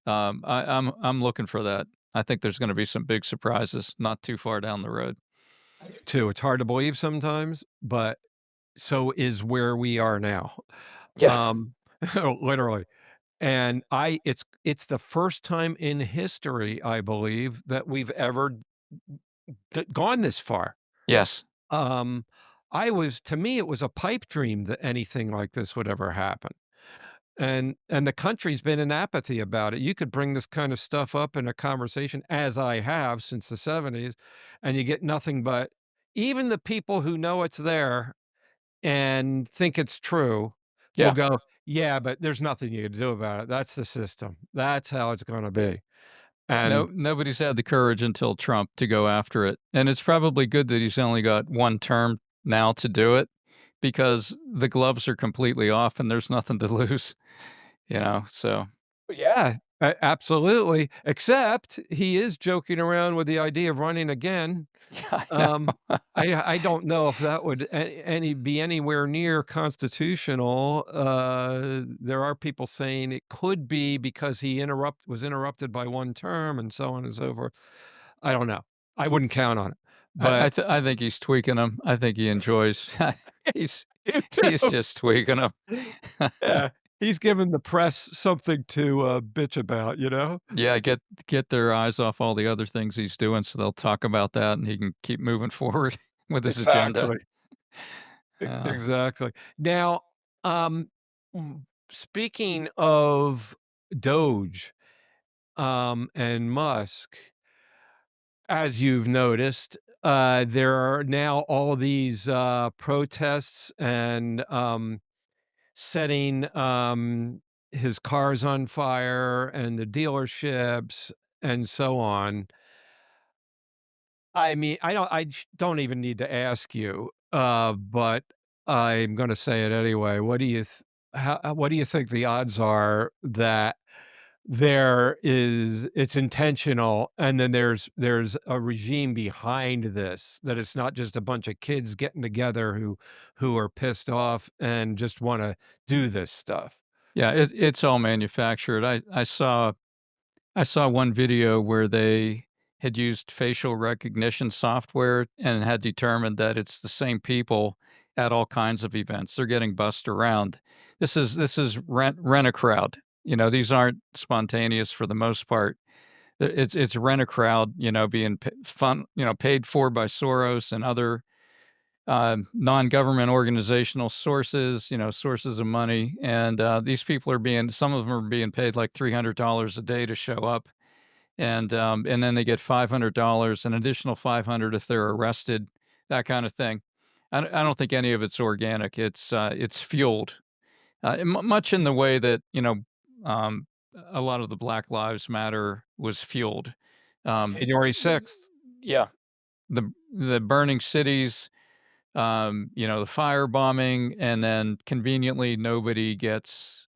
I'm looking for that. I think there's going to be some big surprises not too far down the road. Too. It's hard to believe sometimes, but so is where we are now. Yeah. Um, literally. And it's the first time in history, I believe, that we've ever gone this far. Yes. Um, to me, it was a pipe dream that anything like this would ever happen. And the country's been in apathy about it. You could bring this kind of stuff up in a conversation, as I have since the '70s, and you get nothing but even the people who know it's there and think it's true will Yeah. go, "Yeah, but there's nothing you can do about it. That's the system. That's how it's gonna be." No, And nobody's had the courage until Trump to go after it. And it's probably good that he's only got one term now to do it because the gloves are completely off and there's nothing to lose, so yeah, absolutely, except he is joking around with the idea of running again. yeah, I Um, know. I don't know if that would be anywhere near constitutional. There are people saying it could be because he was interrupted by one term and so on and so forth. I don't know. I wouldn't count on it, but I think he's tweaking them. I think he enjoys he's you he's too. just tweaking them. Yeah, he's giving the press something to bitch about, you know? Yeah, get their eyes off all the other things he's doing so they'll talk about that and he can keep moving forward with his agenda. Exactly. Uh, Exactly. Now, um, speaking of Doge, and Musk, as you've noticed, there are now all these protests and setting his cars on fire and the dealerships and so on. I mean, don't even need to ask you, but I'm gonna say it anyway. What do you think the odds are that it's intentional and then there's a regime behind this, that it's not just a bunch of kids getting together who are pissed off and just wanna do this stuff? yeah, it's all manufactured. I saw one video where they had used facial recognition software and had determined that it's the same people at all kinds of events. They're getting bussed around. This is rent a crowd. These aren't spontaneous for the most part. It's rent a crowd. Being paid for by Soros and other non-government organizational sources. Sources of money, and these people some of them are being paid like $300 a day to show up and then they get $500, an additional 500 if they're arrested, that kind of thing. I don't think any of it's organic. It's fueled, much in the way that um, a lot of the Black Lives Matter was fueled. Um, January 6th. yeah, the burning cities, the firebombing, and then conveniently nobody gets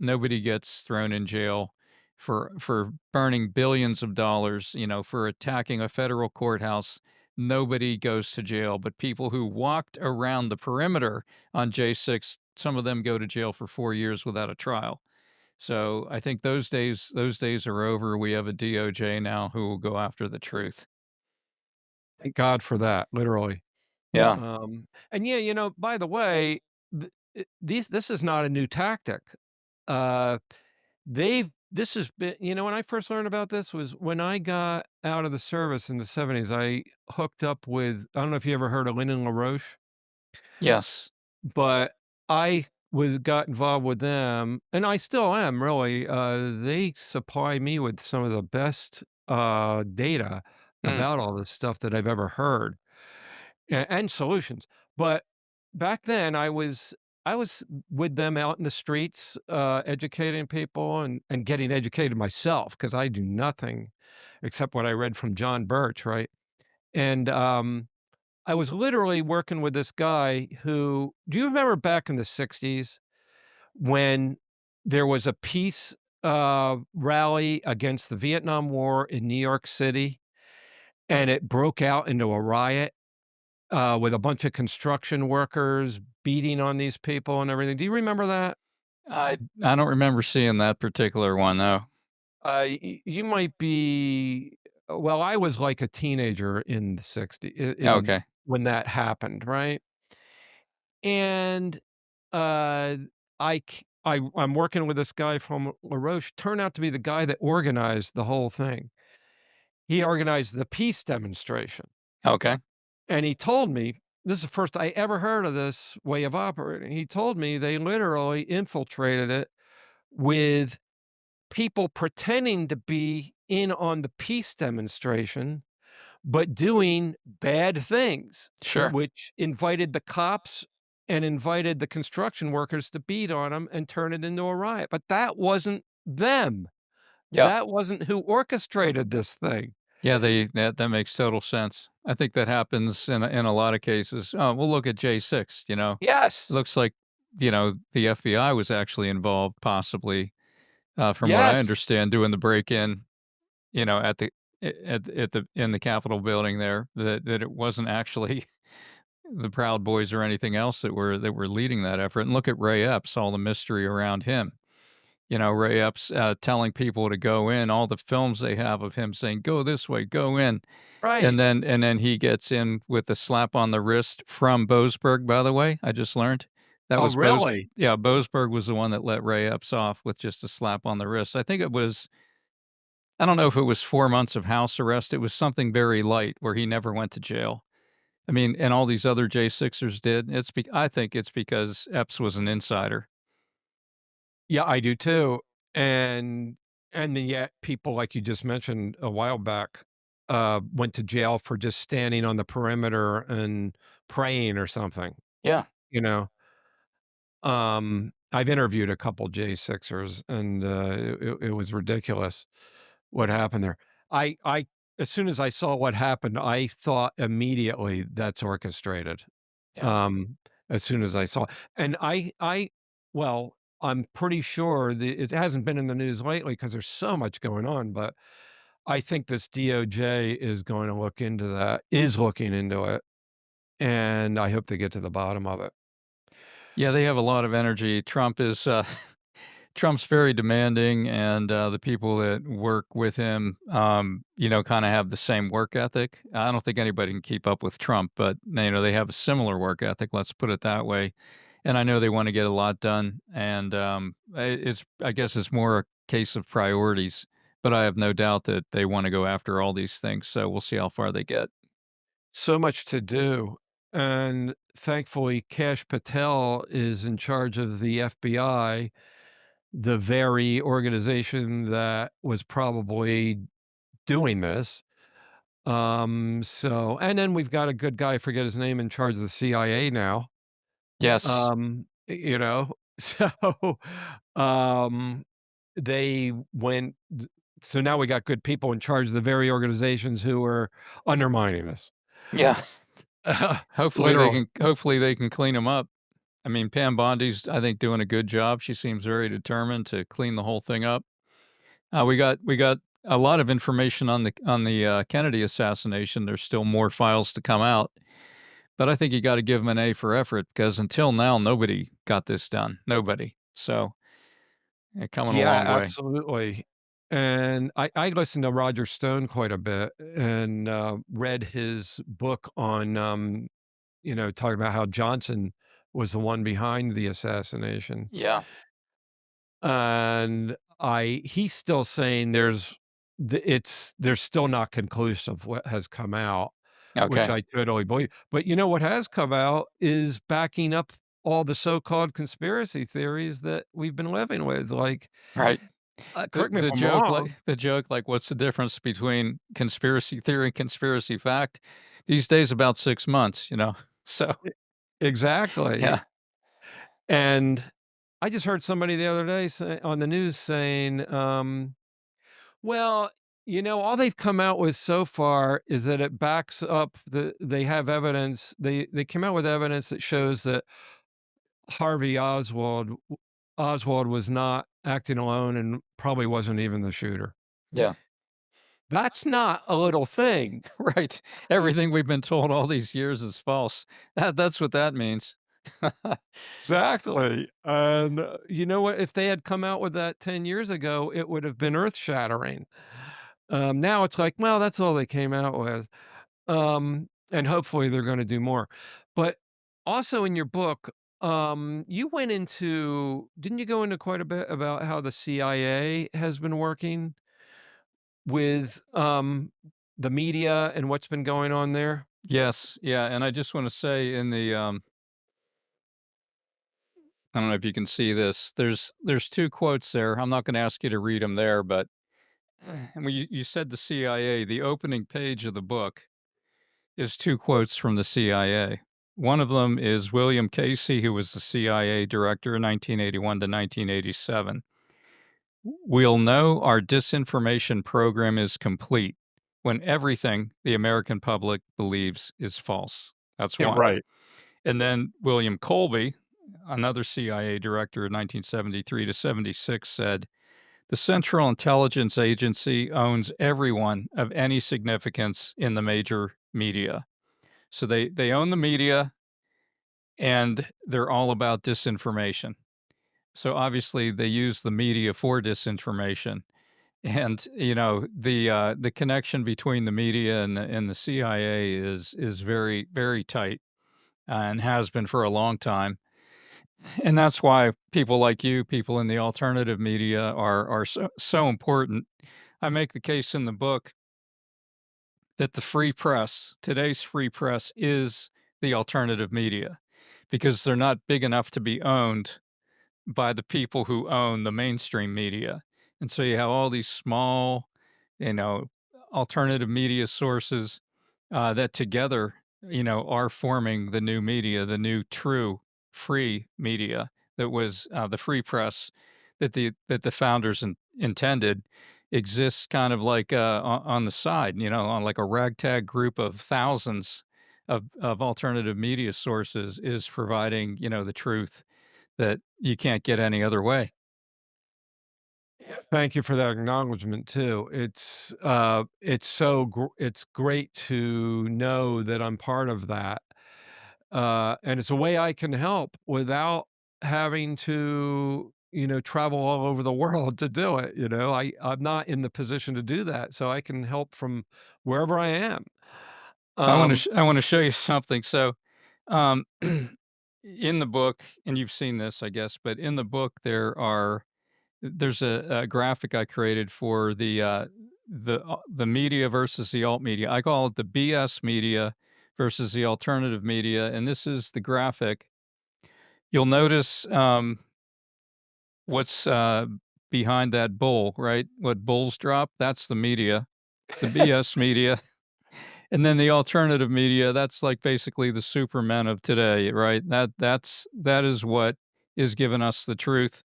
thrown in jail for burning billions of dollars, for attacking a federal courthouse. Nobody goes to jail, but people who walked around the perimeter on J6, some of them go to jail for 4 years without a trial. So I think those days are over. We have a DOJ now who will go after the truth. Thank God for that, literally. Yeah. And yeah, by the way, this is not a new tactic. Uh, this has been, when I first learned about this was when I got out of the service in the 70s. I hooked up with, I don't know if you ever heard of Lyndon LaRoche, Yes. but I got involved with them, and I still am really. They supply me with some of the best data Mm. about all this stuff that I've ever heard. And solutions. But back then, I was with them out in the streets, educating people and getting educated myself because I do nothing except what I read from John Birch, right? And, I was literally working with this guy who, do you remember back in the '60s when there was a peace, rally against the Vietnam War in New York City, and it broke out into a riot? With a bunch of construction workers beating on these people and everything. Do you remember that? I don't remember seeing that particular one, though. You might be, well, I was like a teenager in the 60s, Yeah, in okay. when that happened, right? And, uh, I'm working with this guy from LaRoche, turned out to be the guy that organized the whole thing. He organized the peace demonstration. Okay. And he told me, this is the first I ever heard of this way of operating. He told me they literally infiltrated it with people pretending to be in on the peace demonstration, but doing bad things, Sure. which invited the cops and invited the construction workers to beat on them and turn it into a riot. But that wasn't them. Yeah. That wasn't who orchestrated this thing. Yeah, that makes total sense. I think that happens in a lot of cases. Oh, we'll look at J6, It Yes. looks like, the FBI was actually involved possibly, from what I Yes. understand, doing the break-in, at the at the in the Capitol building there, that it wasn't actually the Proud Boys or anything else that were leading that effort. And look at Ray Epps, all the mystery around him. Ray Epps, telling people to go in, all the films they have of him saying, "Go this way, go in." And Right. then he gets in with a slap on the wrist from Boasberg, by the way, I just learned. That Oh, was Bose really? Yeah, Boasberg was the one that let Ray Epps off with just a slap on the wrist. I don't know if it was 4 months of house arrest, it was something very light where he never went to jail. I mean, and all these other J6ers did. I think it's because Epps was an insider. Yeah, I do too. And and then yet people like you just mentioned a while back went to jail for just standing on the perimeter and praying or something, Yeah. you know. I've interviewed a couple J6ers and it was ridiculous what happened there. I as soon as I saw what happened, I thought immediately that's orchestrated. Yeah. Um, as soon as I saw, and well, I'm pretty sure it hasn't been in the news lately because there's so much going on, but I think this DOJ is going to look into that, is looking into it, and I hope they get to the bottom of it. Yeah, they have a lot of energy. Trump's very demanding, and, the people that work with him, kinda have the same work ethic. I don't think anybody can keep up with Trump, but, they have a similar work ethic, let's put it that way, and I know they wanna get a lot done, and, I guess it's more a case of priorities, but I have no doubt that they wanna go after all these things, so we'll see how far they get. So much to do, and thankfully, Kash Patel is in charge of the FBI, the very organization that was probably doing this. So and then we've got a good guy, I forget his name, in charge of the CIA now. Yes. You know, so, um, they went th so now we got good people in charge of the very organizations who are undermining us. Yeah. Literal. Hopefully they can clean them up. I mean, Pam Bondi's, I think, doing a good job. She seems very determined to clean the whole thing up. We got a lot of information on the Kennedy assassination. There's still more files to come out, but I think you got to give them an A for effort because until now, nobody got this done. Nobody. So they're coming a Yeah, long way. absolutely. And I listen to Roger Stone quite a bit and, read his book on, talking about how Johnson was the one behind the assassination. Yeah. And he's still saying there's still not conclusive what has come out, which Okay. I totally believe. But what has come out is backing up all the so-called conspiracy theories that we've been living with. Like, Right. The correct me if the I'm joke wrong. like the joke like what's the difference between conspiracy theory and conspiracy fact? These days about 6 months. So, Exactly. yeah. And I just heard somebody the other day say on the news saying, well, all they've come out with so far is that it backs up they have evidence. They came out with evidence that shows that Harvey Oswald was not acting alone and probably wasn't even the shooter. Yeah. That's not a little thing. Right. Everything we've been told all these years is false. That's what that means. Exactly. And you know what? If they had come out with that 10 years ago, it would have been earth shattering. Now it's like, well, that's all they came out with. And hopefully they're gonna do more. But also in your book, you went into didn't you go into quite a bit about how the CIA has been working with, the media and what's been going on there? Yes, yeah, and I just wanna say I don't know if you can see this, there's 2 quotes there. I'm not gonna ask you to read them there, but when you said the CIA, the opening page of the book is 2 quotes from the CIA. One of them is William Casey, who was the CIA director in 1981 to 1987. "We'll know our disinformation program is complete when everything the American public believes is false." That's Yeah, one. right. And then William Colby, another CIA director in 1973 to 76, said, "The Central Intelligence Agency owns everyone of any significance in the major media." So they own the media and they're all about disinformation. So obviously they use the media for disinformation. And the connection between the media and the CIA is very very tight and has been for a long time. And that's why people like you, people in the alternative media are so important. I make the case in the book that the free press, today's free press, is the alternative media because they're not big enough to be owned by the people who own the mainstream media. And so you have all these small, you know, alternative media sources that together, are forming the new media, the new true free media that was the free press that the founders intended exists kind of like on the side, on like a ragtag group of thousands of alternative media sources is providing, the truth that you can't get any other way. Thank you for that acknowledgement too. It's great to know that I'm part of that. And it's a way I can help without having to, travel all over the world to do it. I'm not in the position to do that, so I can help from wherever I am. Um, I want to show you something. So, um, in the book, and you've seen this, I guess, but in the book there's a graphic I created for the media versus the alt media. I call it the BS media versus the alternative media, and this is the graphic. You'll notice what's behind that bull, right? What bulls drop? That's the media. the BS media. And then the alternative media, that's like basically the supermen of today, right? That is what is giving us the truth.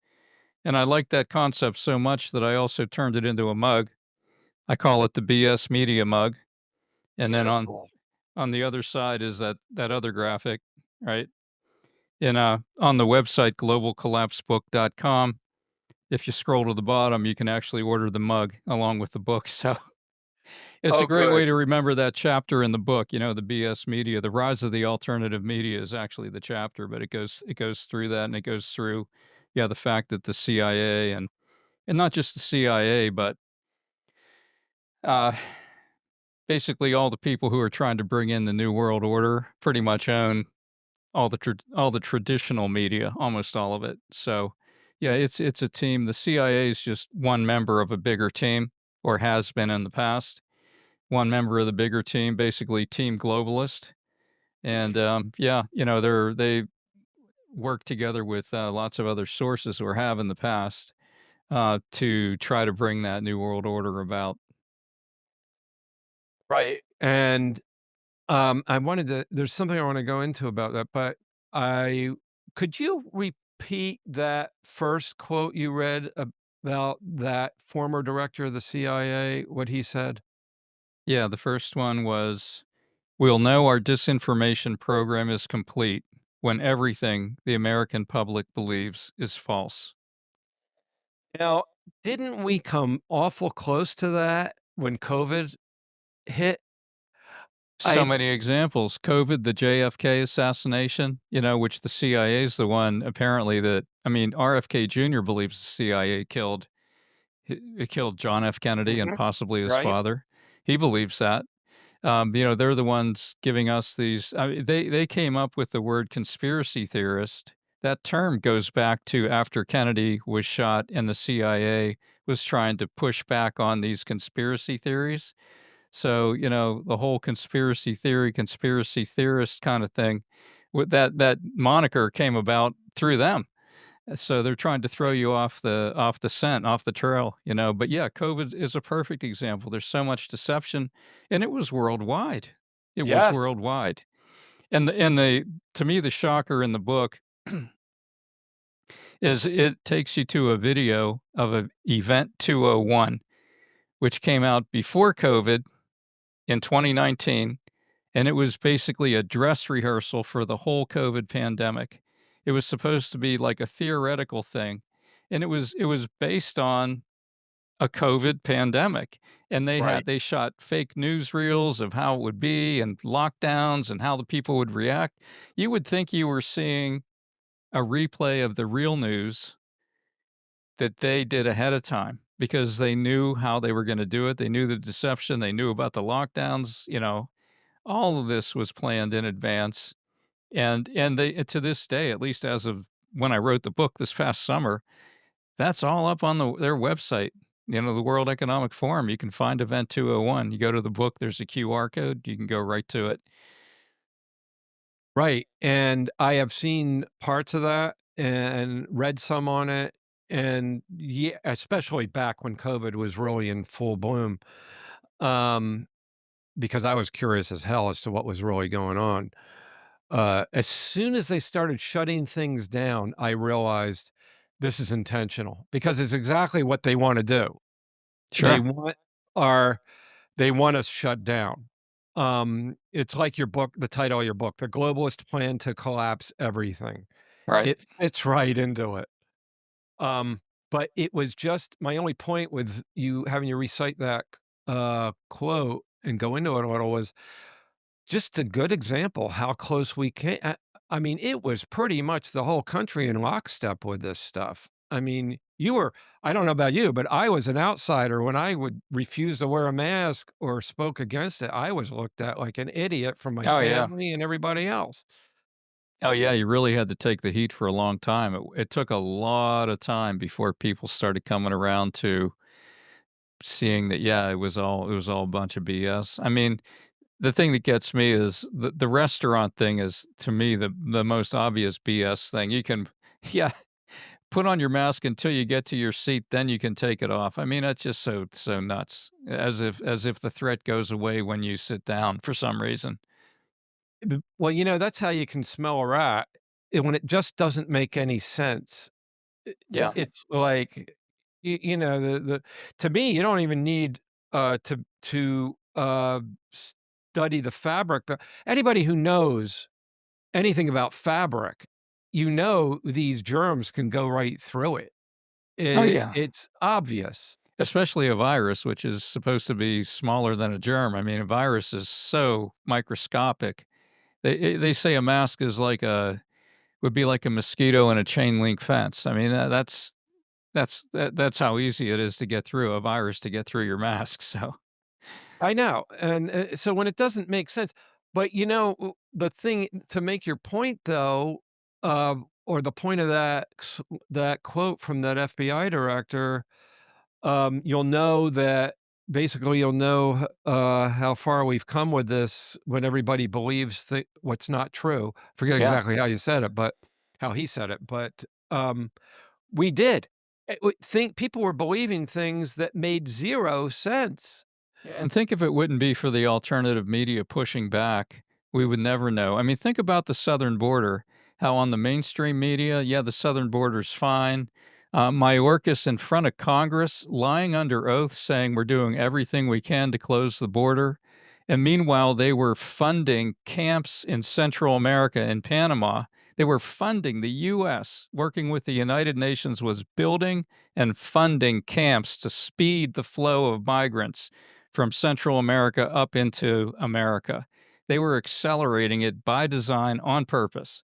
And I like that concept so much that I also turned it into a mug. I call it the BS media mug. And then Beautiful. on the other side is that other graphic, right? And on the website globalcollapsebook.com, if you scroll to the bottom, you can actually order the mug along with the book. So it's a Oh, great good. way to remember that chapter in the book, the BS media, the rise of the alternative media is actually the chapter, but it goes through that and it goes through, yeah, the fact that the CIA and not just the CIA, but uh, basically all the people who are trying to bring in the new world order pretty much own all the traditional media, almost all of it. So, yeah, it's a team. The CIA is just one member of a bigger team, or has been in the past. One member of the bigger team, basically Team Globalist, and yeah, they work together with lots of other sources or have in the past to try to bring that new world order about. Right. And I wanted to there's something I wanna go into about that, but I could you repeat that first quote you read about that former director of the CIA, what he said? Yeah, the first one was, "We'll know our disinformation program is complete when everything the American public believes is false." Now, didn't we come awful close to that when COVID hit? So I many examples. COVID, the JFK assassination, which the CIA is the one apparently that, I mean, RFK Jr. believes the CIA killed John F. Kennedy and Mhm. possibly his Right? father. He believes that. They're the ones giving us these. I mean, they came up with the word conspiracy theorist. That term goes back to after Kennedy was shot and the CIA was trying to push back on these conspiracy theories. So, the whole conspiracy theory, conspiracy theorist kind of thing, with that moniker came about through them. So they're trying to throw you off the scent, off the trail, But yeah, COVID is a perfect example. There's so much deception, and it was worldwide. It was Yes. worldwide. And the to me, the shocker in the book is it takes you to a video of a Event 201, which came out before COVID in 2019, and it was basically a dress rehearsal for the whole COVID pandemic. It was supposed to be like a theoretical thing, and it was based on a COVID pandemic, and Right. they shot fake newsreels of how it would be and lockdowns and how the people would react. You would think you were seeing a replay of the real news that they did ahead of time because they knew how they were gonna do it. They knew the deception, they knew about the lockdowns, all of this was planned in advance, and they to this day, at least as of when I wrote the book this past summer, that's all up on their website. The World Economic Forum. You can find Event 201. You go to the book. There's a QR code. You can go right to it. Right, and I have seen parts of that and read some on it, and yeah, especially back when COVID was really in full bloom, um, because I was curious as hell as to what was really going on. As soon as they started shutting things down, I realized this is intentional because it's exactly what they wanna do. They Sure. want our they want us shut down. It's like your book the title of your book, "The Globalist Plan to Collapse Everything." Right. It fits right into it. Um, but it was just my only point with you having you recite that, quote and go into it a little was just a good example how close we came. I mean, it was pretty much the whole country in lockstep with this stuff. I mean, you were I don't know about you, but I was an outsider when I would refuse to wear a mask or spoke against it. I was looked at like an idiot from my Oh yeah. family and everybody else. Oh yeah. You really had to take the heat for a long time. It took a lot of time before people started coming around to seeing that. Yeah, it was all a bunch of BS. I mean, the thing that gets me is the restaurant thing is to me the most obvious BS thing. You can, yeah, put on your mask until you get to your seat, then you can take it off. I mean, that's just so nuts. As if the threat goes away when you sit down for some reason. Well, that's how you can smell a rat, when it just doesn't make any sense. Yeah. It's like, the to me, you don't even need, to study the fabric. Anybody who knows anything about fabric, these germs can go right through it. Oh yeah. It's obvious. Especially a virus, which is supposed to be smaller than a germ. I mean, a virus is so microscopic. They say a mask is like a would be like a mosquito in a chain link fence. I mean, that's how easy it is to get through a virus to get through your mask. So I know, and, so when it doesn't make sense, but, the thing to make your point though, or the point of that quote from that FBI director, you'll know that basically you'll know, how far we've come with this when everybody believes that what's not true. Forget yeah. exactly how you said it, but how he said it, but, we did. Think people were believing things that made 0 sense. Yeah, and think if it wouldn't be for the alternative media pushing back, we would never know. I mean, think about the southern border, how on the mainstream media, yeah, the southern border's fine. Mayorkas in front of Congress lying under oath saying we're doing everything we can to close the border. And meanwhile, they were funding camps in Central America and Panama. They were funding the U.S., working with the United Nations, was building and funding camps to speed the flow of migrants from Central America up into America. They were accelerating it by design on purpose.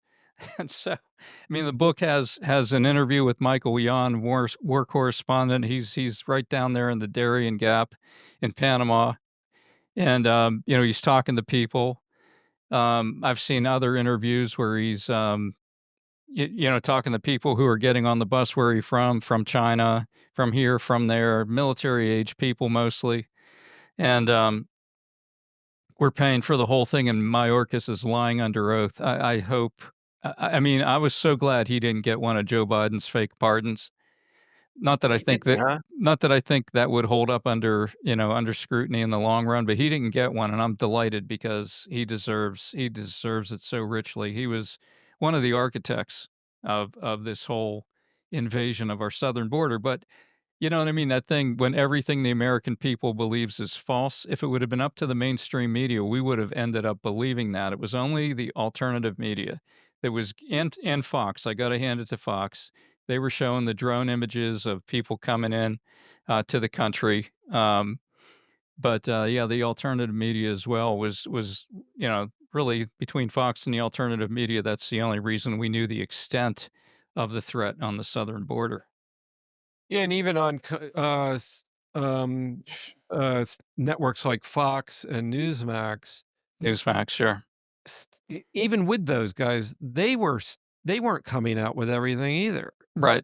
And so, I mean, the book has an interview with Michael Yon, war correspondent. He's right down there in the Darien Gap in Panama, and he's talking to people. I've seen other interviews where he's talking to people who are getting on the bus. Where are you from China, from here, from there, military age people mostly, and we're paying for the whole thing, and Mayorkas is lying under oath. I hope. I mean, I was so glad he didn't get one of Joe Biden's fake pardons. Not that I think that Yeah. not that I think that would hold up under scrutiny in the long run, but he didn't get one, and I'm delighted because he deserves it so richly. He was one of the architects of this whole invasion of our southern border, but you know what I mean? That thing when everything the American people believes is false, if it would have been up to the mainstream media, we would have ended up believing that. It was only the alternative media that was and Fox. I got to hand it to Fox. They were showing the drone images of people coming in to the country. But yeah, the alternative media as well was really between Fox and the alternative media. That's the only reason we knew the extent of the threat on the southern border. Yeah, and even on networks like Fox and Newsmax, Newsmax, sure. even with those guys, they weren't coming out with everything either. Right.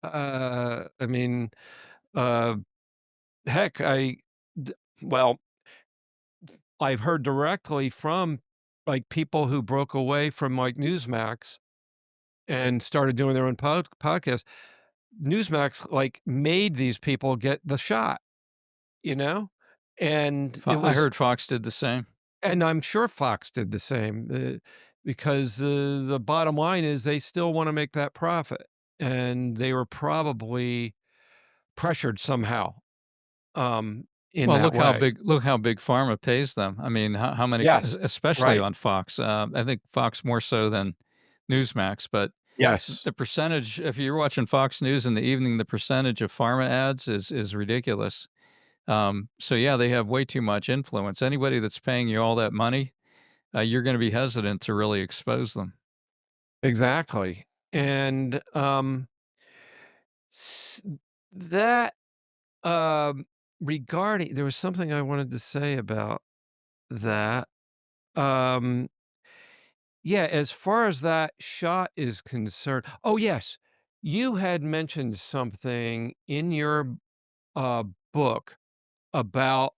I mean, uh, heck, d- well, I've heard directly from like people who broke away from like Newsmax and started doing their own podcast. Newsmax like made these people get the shot, you know, and Fo it I was heard Fox did the same. And I'm sure Fox did the same, because, the bottom line is they still wanna make that profit, and they were probably pressured somehow, in Well, that way. look how big pharma pays them. I mean, how many c Yes. especially Right. on Fox, I think Fox more so than Newsmax, but Yes. the percentage if you're watching Fox News in the evening, the percentage of pharma ads is ridiculous. So yeah, they have way too much influence. Anybody that's paying you all that money, you're gonna be hesitant to really expose them. Exactly. And, s that, um, regarding there was something I wanted to say about that. Um, yeah, as far as that shot is concerned, oh, yes, you had mentioned something in your, uh, book about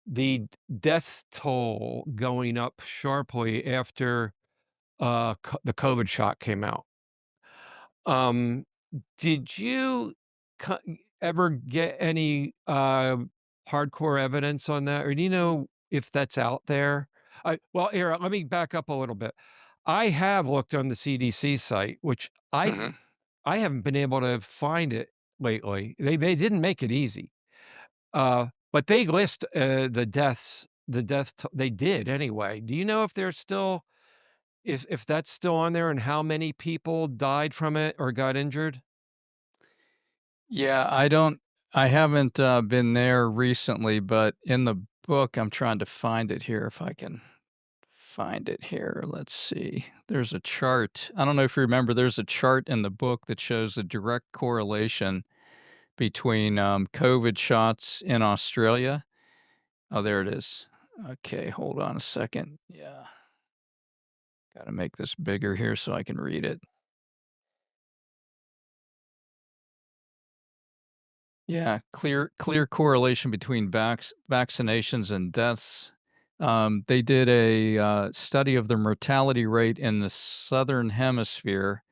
the death toll going up sharply after, the COVID shot came out. Um, Did you co ever get any, hardcore evidence on that, or do you know if that's out there? Well, here, let me back up a little bit. I have looked on the CDC site, which Mhm. I haven't been able to find it lately. They didn't make it easy, but they list, the death t they did anyway. Do you know if they're still if that's still on there and how many people died from it or got injured? Yeah, I haven't, been there recently, but in the book I'm trying to find it here if I can find it here. Let's see. There's a chart. I don't know if you remember, there's a chart in the book that shows a direct correlation between, COVID shots in Australia. Oh, there it is. Okay, hold on a second. Yeah, gotta make this bigger here so I can read it. Yeah, clear correlation between vaccinations and deaths. They did a, study of the mortality rate in the Southern Hemisphere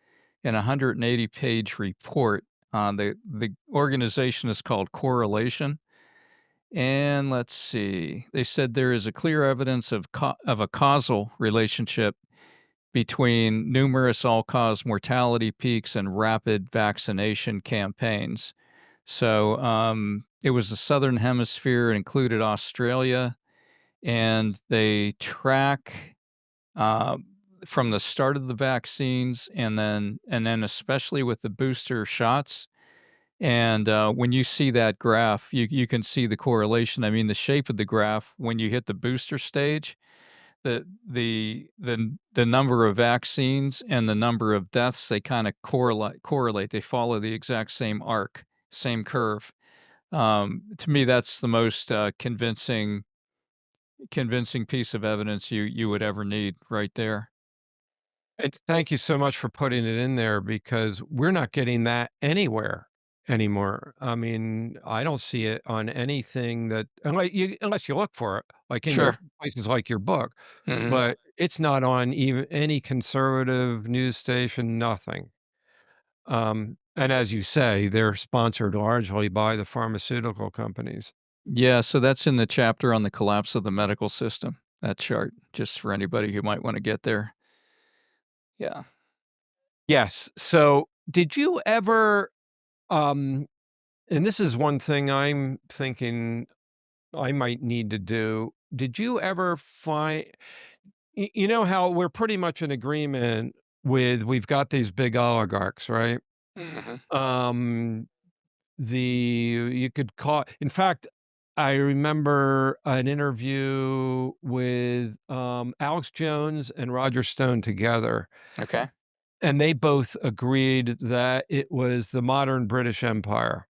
in a 180-page report. The organization is called Correlation, and let's see, they said there is a clear evidence of a causal relationship between numerous all-cause mortality peaks and rapid vaccination campaigns. So, it was the Southern Hemisphere, it included Australia, and they track, uh, from the start of the vaccines and then especially with the booster shots, and, when you see that graph, you can see the correlation. I mean, the shape of the graph when you hit the booster stage, the number of vaccines and the number of deaths, they kinda correlate, they follow the exact same arc, same curve. To me, that's the most, convincing piece of evidence you would ever need right there. And thank you so much for putting it in there because we're not getting that anywhere anymore. I mean, I don't see it on anything that unless you look for it, like in your Sure. places like your book, Mhm. but it's not on even any conservative news station, nothing. And as you say, they're sponsored largely by the pharmaceutical companies. Yeah, so that's in the chapter on the collapse of the medical system, that chart, just for anybody who might wanna get there. Yeah. Yes. So did you ever um and this is one thing I'm thinking I might need to do. Did you ever find you know how we're pretty much in agreement with we've got these big oligarchs, right? Mhm. Um, the you could call in fact, I remember an interview with, Alex Jones and Roger Stone together, Okay. and they both agreed that it was the modern British Empire.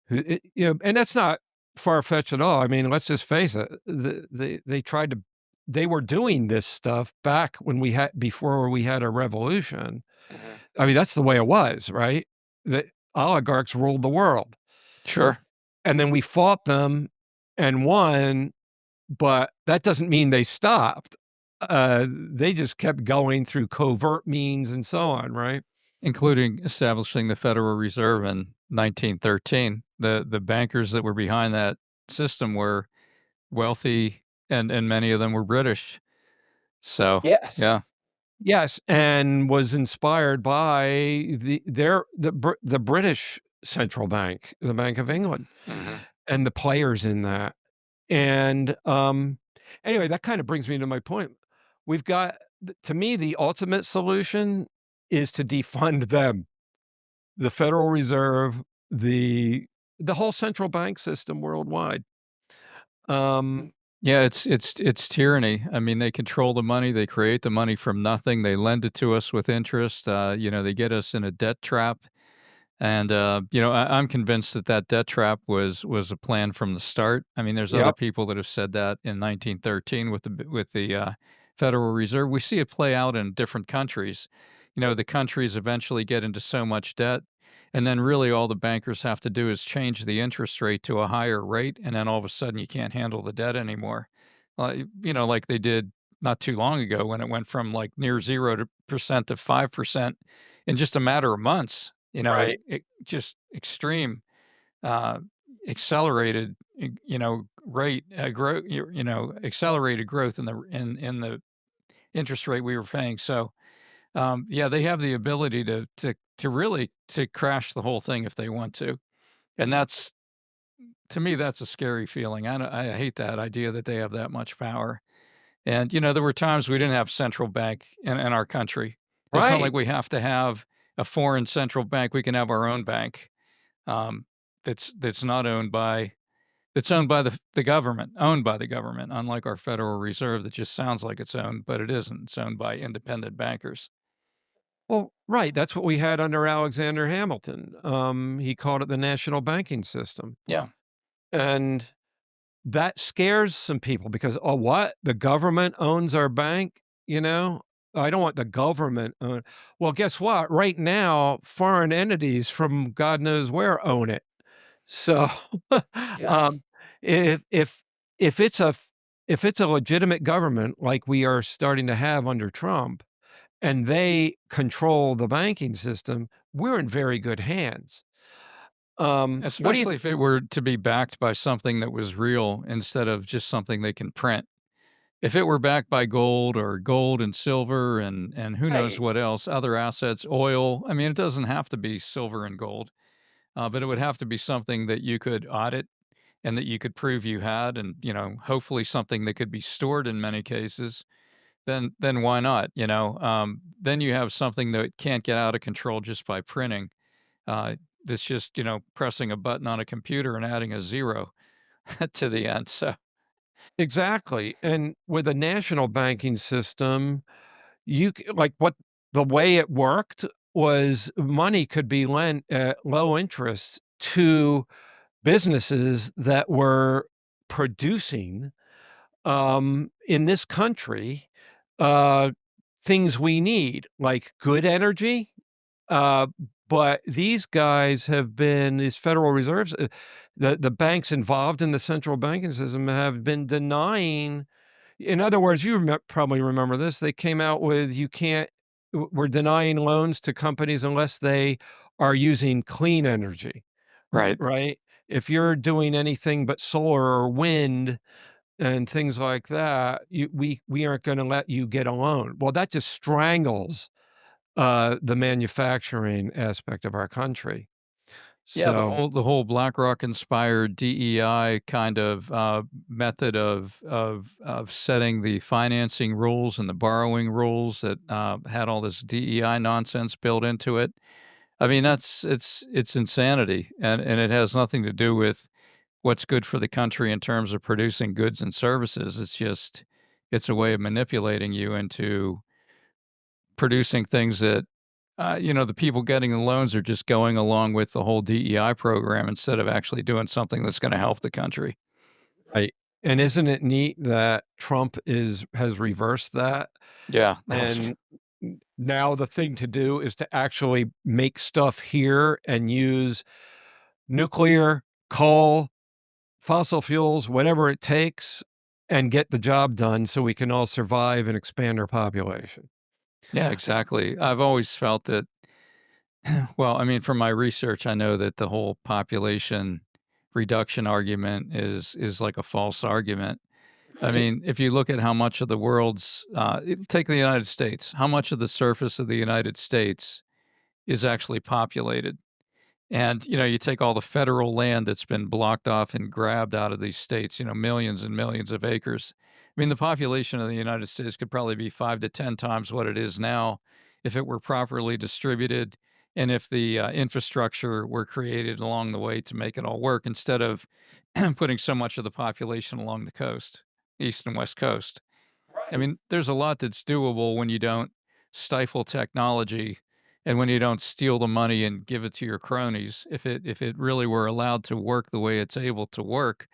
Who and that's not far-fetched at all. I mean, let's just face it, they tried to they were doing this stuff back when we had before we had a revolution. Mhm. I mean, that's the way it was, right? The oligarchs ruled the world, Sure. and then we fought them and won, but that doesn't mean they stopped. They just kept going through covert means and so on, right? Including establishing the Federal Reserve in 1913. The bankers that were behind that system were wealthy, and many of them were British. So, Yes. yeah. Yes, and was inspired by the British central bank, the Bank of England, Mhm. and the players in that. And, anyway, that kinda brings me to my point. We've got to me, the ultimate solution is to defund them, the Federal Reserve, the the whole central bank system worldwide. Um, Yeah, it's tyranny. I mean, they control the money, they create the money from nothing, they lend it to us with interest, they get us in a debt trap. And, I'm convinced that that debt trap was a plan from the start. I mean, there's other yep, people that have said that in 1913 with the Federal Reserve. We see it play out in different countries. The countries eventually get into so much debt, and then really all the bankers have to do is change the interest rate to a higher rate, and then all of a sudden you can't handle the debt anymore. Like they did not too long ago when it went from like near 0% to 5% in just a matter of months. Right. just extreme, uh, accelerated, rate, accelerated growth in the interest rate we were paying. So, yeah, they have the ability to really to crash the whole thing if they want to, and that's to me that's a scary feeling. I hate that idea that they have that much power. And there were times we didn't have central bank in our country. It's not like Right. we have to have a foreign central bank. We can have our own bank, um, that's not owned by that's owned by the government, owned by the government, unlike our Federal Reserve that just sounds like it's owned, but it isn't. It's owned by independent bankers. Well, right. That's what we had under Alexander Hamilton. He called it the national banking system. Yeah. And that scares some people because, "Oh, what? The government owns our bank?" You know? I don't want the government own well, guess what? Right now, foreign entities from God knows where own it. So, Yeah. um, if if if it's a if it's a legitimate government like we are starting to have under Trump, and they control the banking system, we're in very good hands. What do you Especially if it were to be backed by something that was real instead of just something they can print. If it were backed by gold or gold and silver and who knows Right, what else, other assets, oil. I mean, it doesn't have to be silver and gold, but it would have to be something that you could audit and that you could prove you had, and hopefully something that could be stored in many cases. Then why not? Then you have something that can't get out of control just by printing. That's just pressing a button on a computer and adding a zero to the end. So exactly, and with a national banking system, like, what the way it worked was money could be lent at low interest to businesses that were producing, in this country, uh, things we need, like good energy. Uh, but these guys have been these Federal Reserves, the banks involved in the central banking system have been denying. In other words, you probably remember this. They came out with you can't. We're denying loans to companies unless they are using clean energy, right. right? If you're doing anything but solar or wind and things like that, we aren't going to let you get a loan. Well, that just strangles the manufacturing aspect of our country. Yeah, the So, whole BlackRock inspired DEI kind of method of setting the financing rules and the borrowing rules that had all this DEI nonsense built into it. I mean, it's insanity, and it has nothing to do with what's good for the country in terms of producing goods and services. It's a way of manipulating you into producing things that, the people getting the loans are just going along with the whole DEI program instead of actually doing something that's going to help the country. right. And isn't it neat that Trump is has reversed that? Yeah, that was And now the thing to do is to actually make stuff here and use nuclear, coal, fossil fuels, whatever it takes, and get the job done so we can all survive and expand our population. yeah, exactly. I've always felt that. Well, I mean, from my research, I know that the whole population reduction argument is like a false argument. I Right. mean, if you look at how much of the world's take the United States, how much of the surface of the United States is actually populated. And, you take all the federal land that's been blocked off and grabbed out of these states, millions and millions of acres. I mean, the population of the United States could probably be 5 to 10 times what it is now if it were properly distributed and if the infrastructure were created along the way to make it all work instead of putting so much of the population along the coast, east and west coast. I Right. mean, there's a lot that's doable when you don't stifle technology and when you don't steal the money and give it to your cronies. If it really were allowed to work the way it's able to work,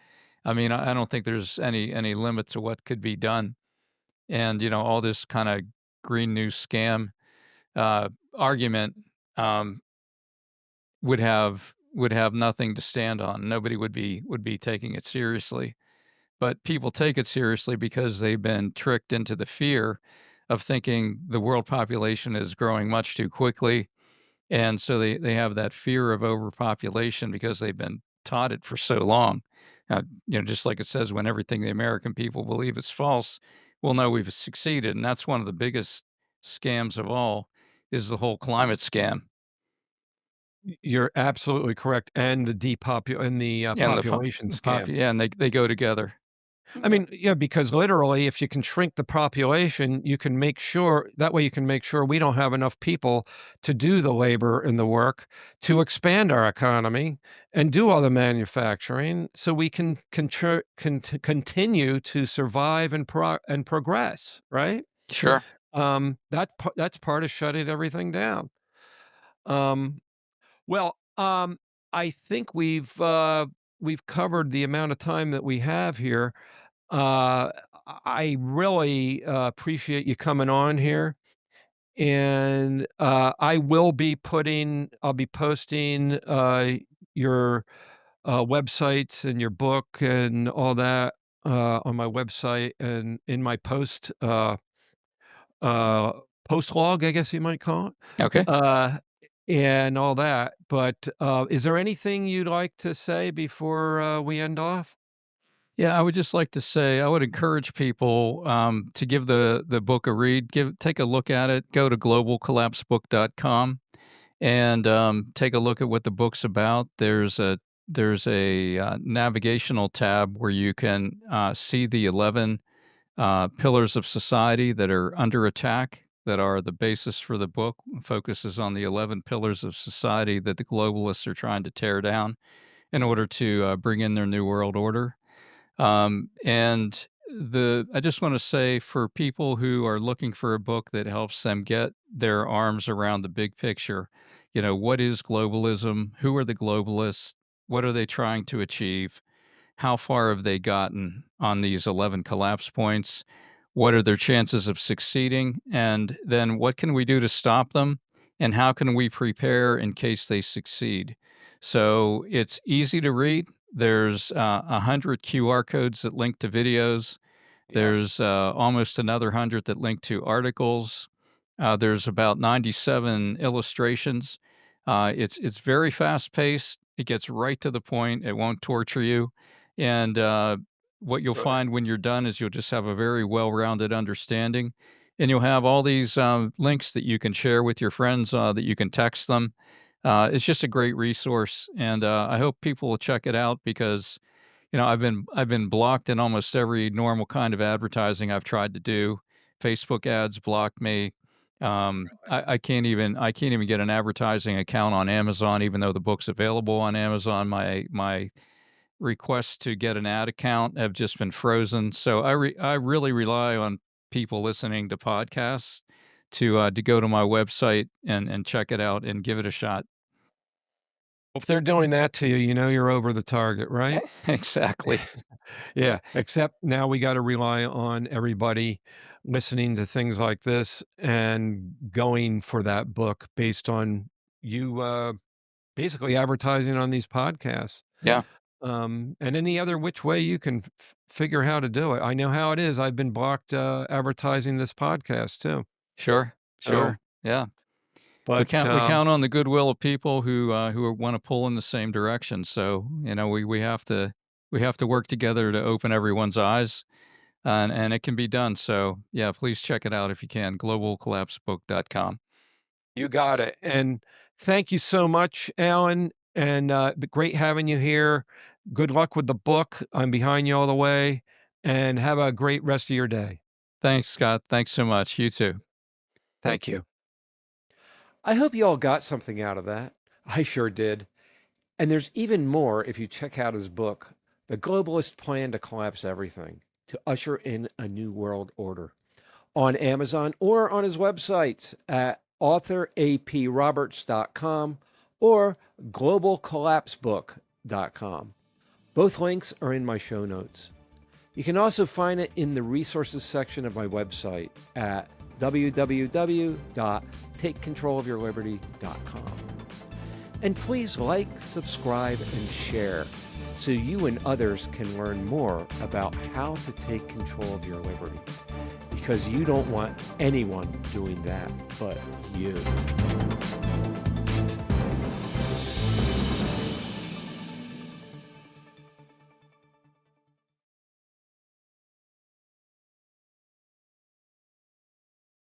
I mean, I don't think there's any limit to what could be done. And all this kind of green news scam argument um, would have nothing to stand on. Nobody would be taking it seriously, but people take it seriously because they've been tricked into the fear of thinking the world population is growing much too quickly And so they have that fear of overpopulation because they've been taught it for so long. Just like it says, when everything the American people believe is false, we'll know we've succeeded. And that's one of the biggest scams of all is the whole climate scam. You're absolutely correct, and the Yeah, and population scam. yeah, and they go together. I mean, yeah, because literally, if you can shrink the population, you can make sure we don't have enough people to do the labor and the work to expand our economy and do all the manufacturing so we can continue to survive and progress, right? Sure. That's part of shutting everything down. Um, well, I think we've covered the amount of time that we have here. Uh, I really, appreciate you coming on here, and, I'll be posting, your, websites and your book and all that, on my website and in my uh, post log, I guess you might call it, Okay. uh, and all that, but, is there anything you'd like to say before, we end off? Yeah, I would just like to say I would encourage people to give the book a read. Take a look at it. Go to globalcollapsebook.com and take a look at what the book's about. There's a navigational tab where you can see the 11 pillars of society that are under attack. That are the basis for the book. Focuses on the 11 pillars of society that the globalists are trying to tear down in order to bring in their new world order. And I just want to say for people who are looking for a book that helps them get their arms around the big picture, what is globalism? Who are the globalists? What are they trying to achieve? How far have they gotten on these 11 collapse points? What are their chances of succeeding? And then what can we do to stop them? And how can we prepare in case they succeed? So it's easy to read. There's 100 QR codes that link to videos. Yes. There's almost another 100 that link to articles. There's about 97 illustrations. It's very fast paced. It gets right to the point. It won't torture you. And what you'll Good. find when you're done is you'll just have a very well rounded understanding. And you'll have all these links that you can share with your friends, that you can text them. It's just a great resource. And I hope people will check it out because I've been blocked in almost every normal kind of advertising I've tried to do. Facebook ads blocked me. I can't even get an advertising account on Amazon, even though the book's available on Amazon. My requests to get an ad account have just been frozen. So I really rely on people listening to podcasts to go to my website and check it out and give it a shot. If they're doing that to you, you know you're over the target, right? Exactly. Yeah, except now we gotta rely on everybody listening to things like this and going for that book based on you, basically advertising on these podcasts, Yeah. and any other which way you can figure how to do it. I know how it is. I've been blocked, advertising this podcast too. Sure. So, Sure. Yeah. We but, count on the goodwill of people who want to pull in the same direction. So we have to work together to open everyone's eyes, and it can be done. So yeah, please check it out if you can. Globalcollapsebook.com. you got it, and thank you so much, Alan, and, great having you here. Good luck with the book. I'm behind you all the way, and have a great rest of your day. Thanks, Scott. Thanks so much. You too. Thank you. I hope you all got something out of that. I sure did. And there's even more if you check out his book, The Globalist Plan to Collapse Everything, to Usher in a New World Order, on Amazon or on his websites at author.aproberts.com or globalcollapsebook.com. Both links are in my show notes. You can also find it in the resources section of my website at www.takecontrolofyourliberty.com. And please like, subscribe, and share so you and others can learn more about how to take control of your liberty. Because you don't want anyone doing that but you.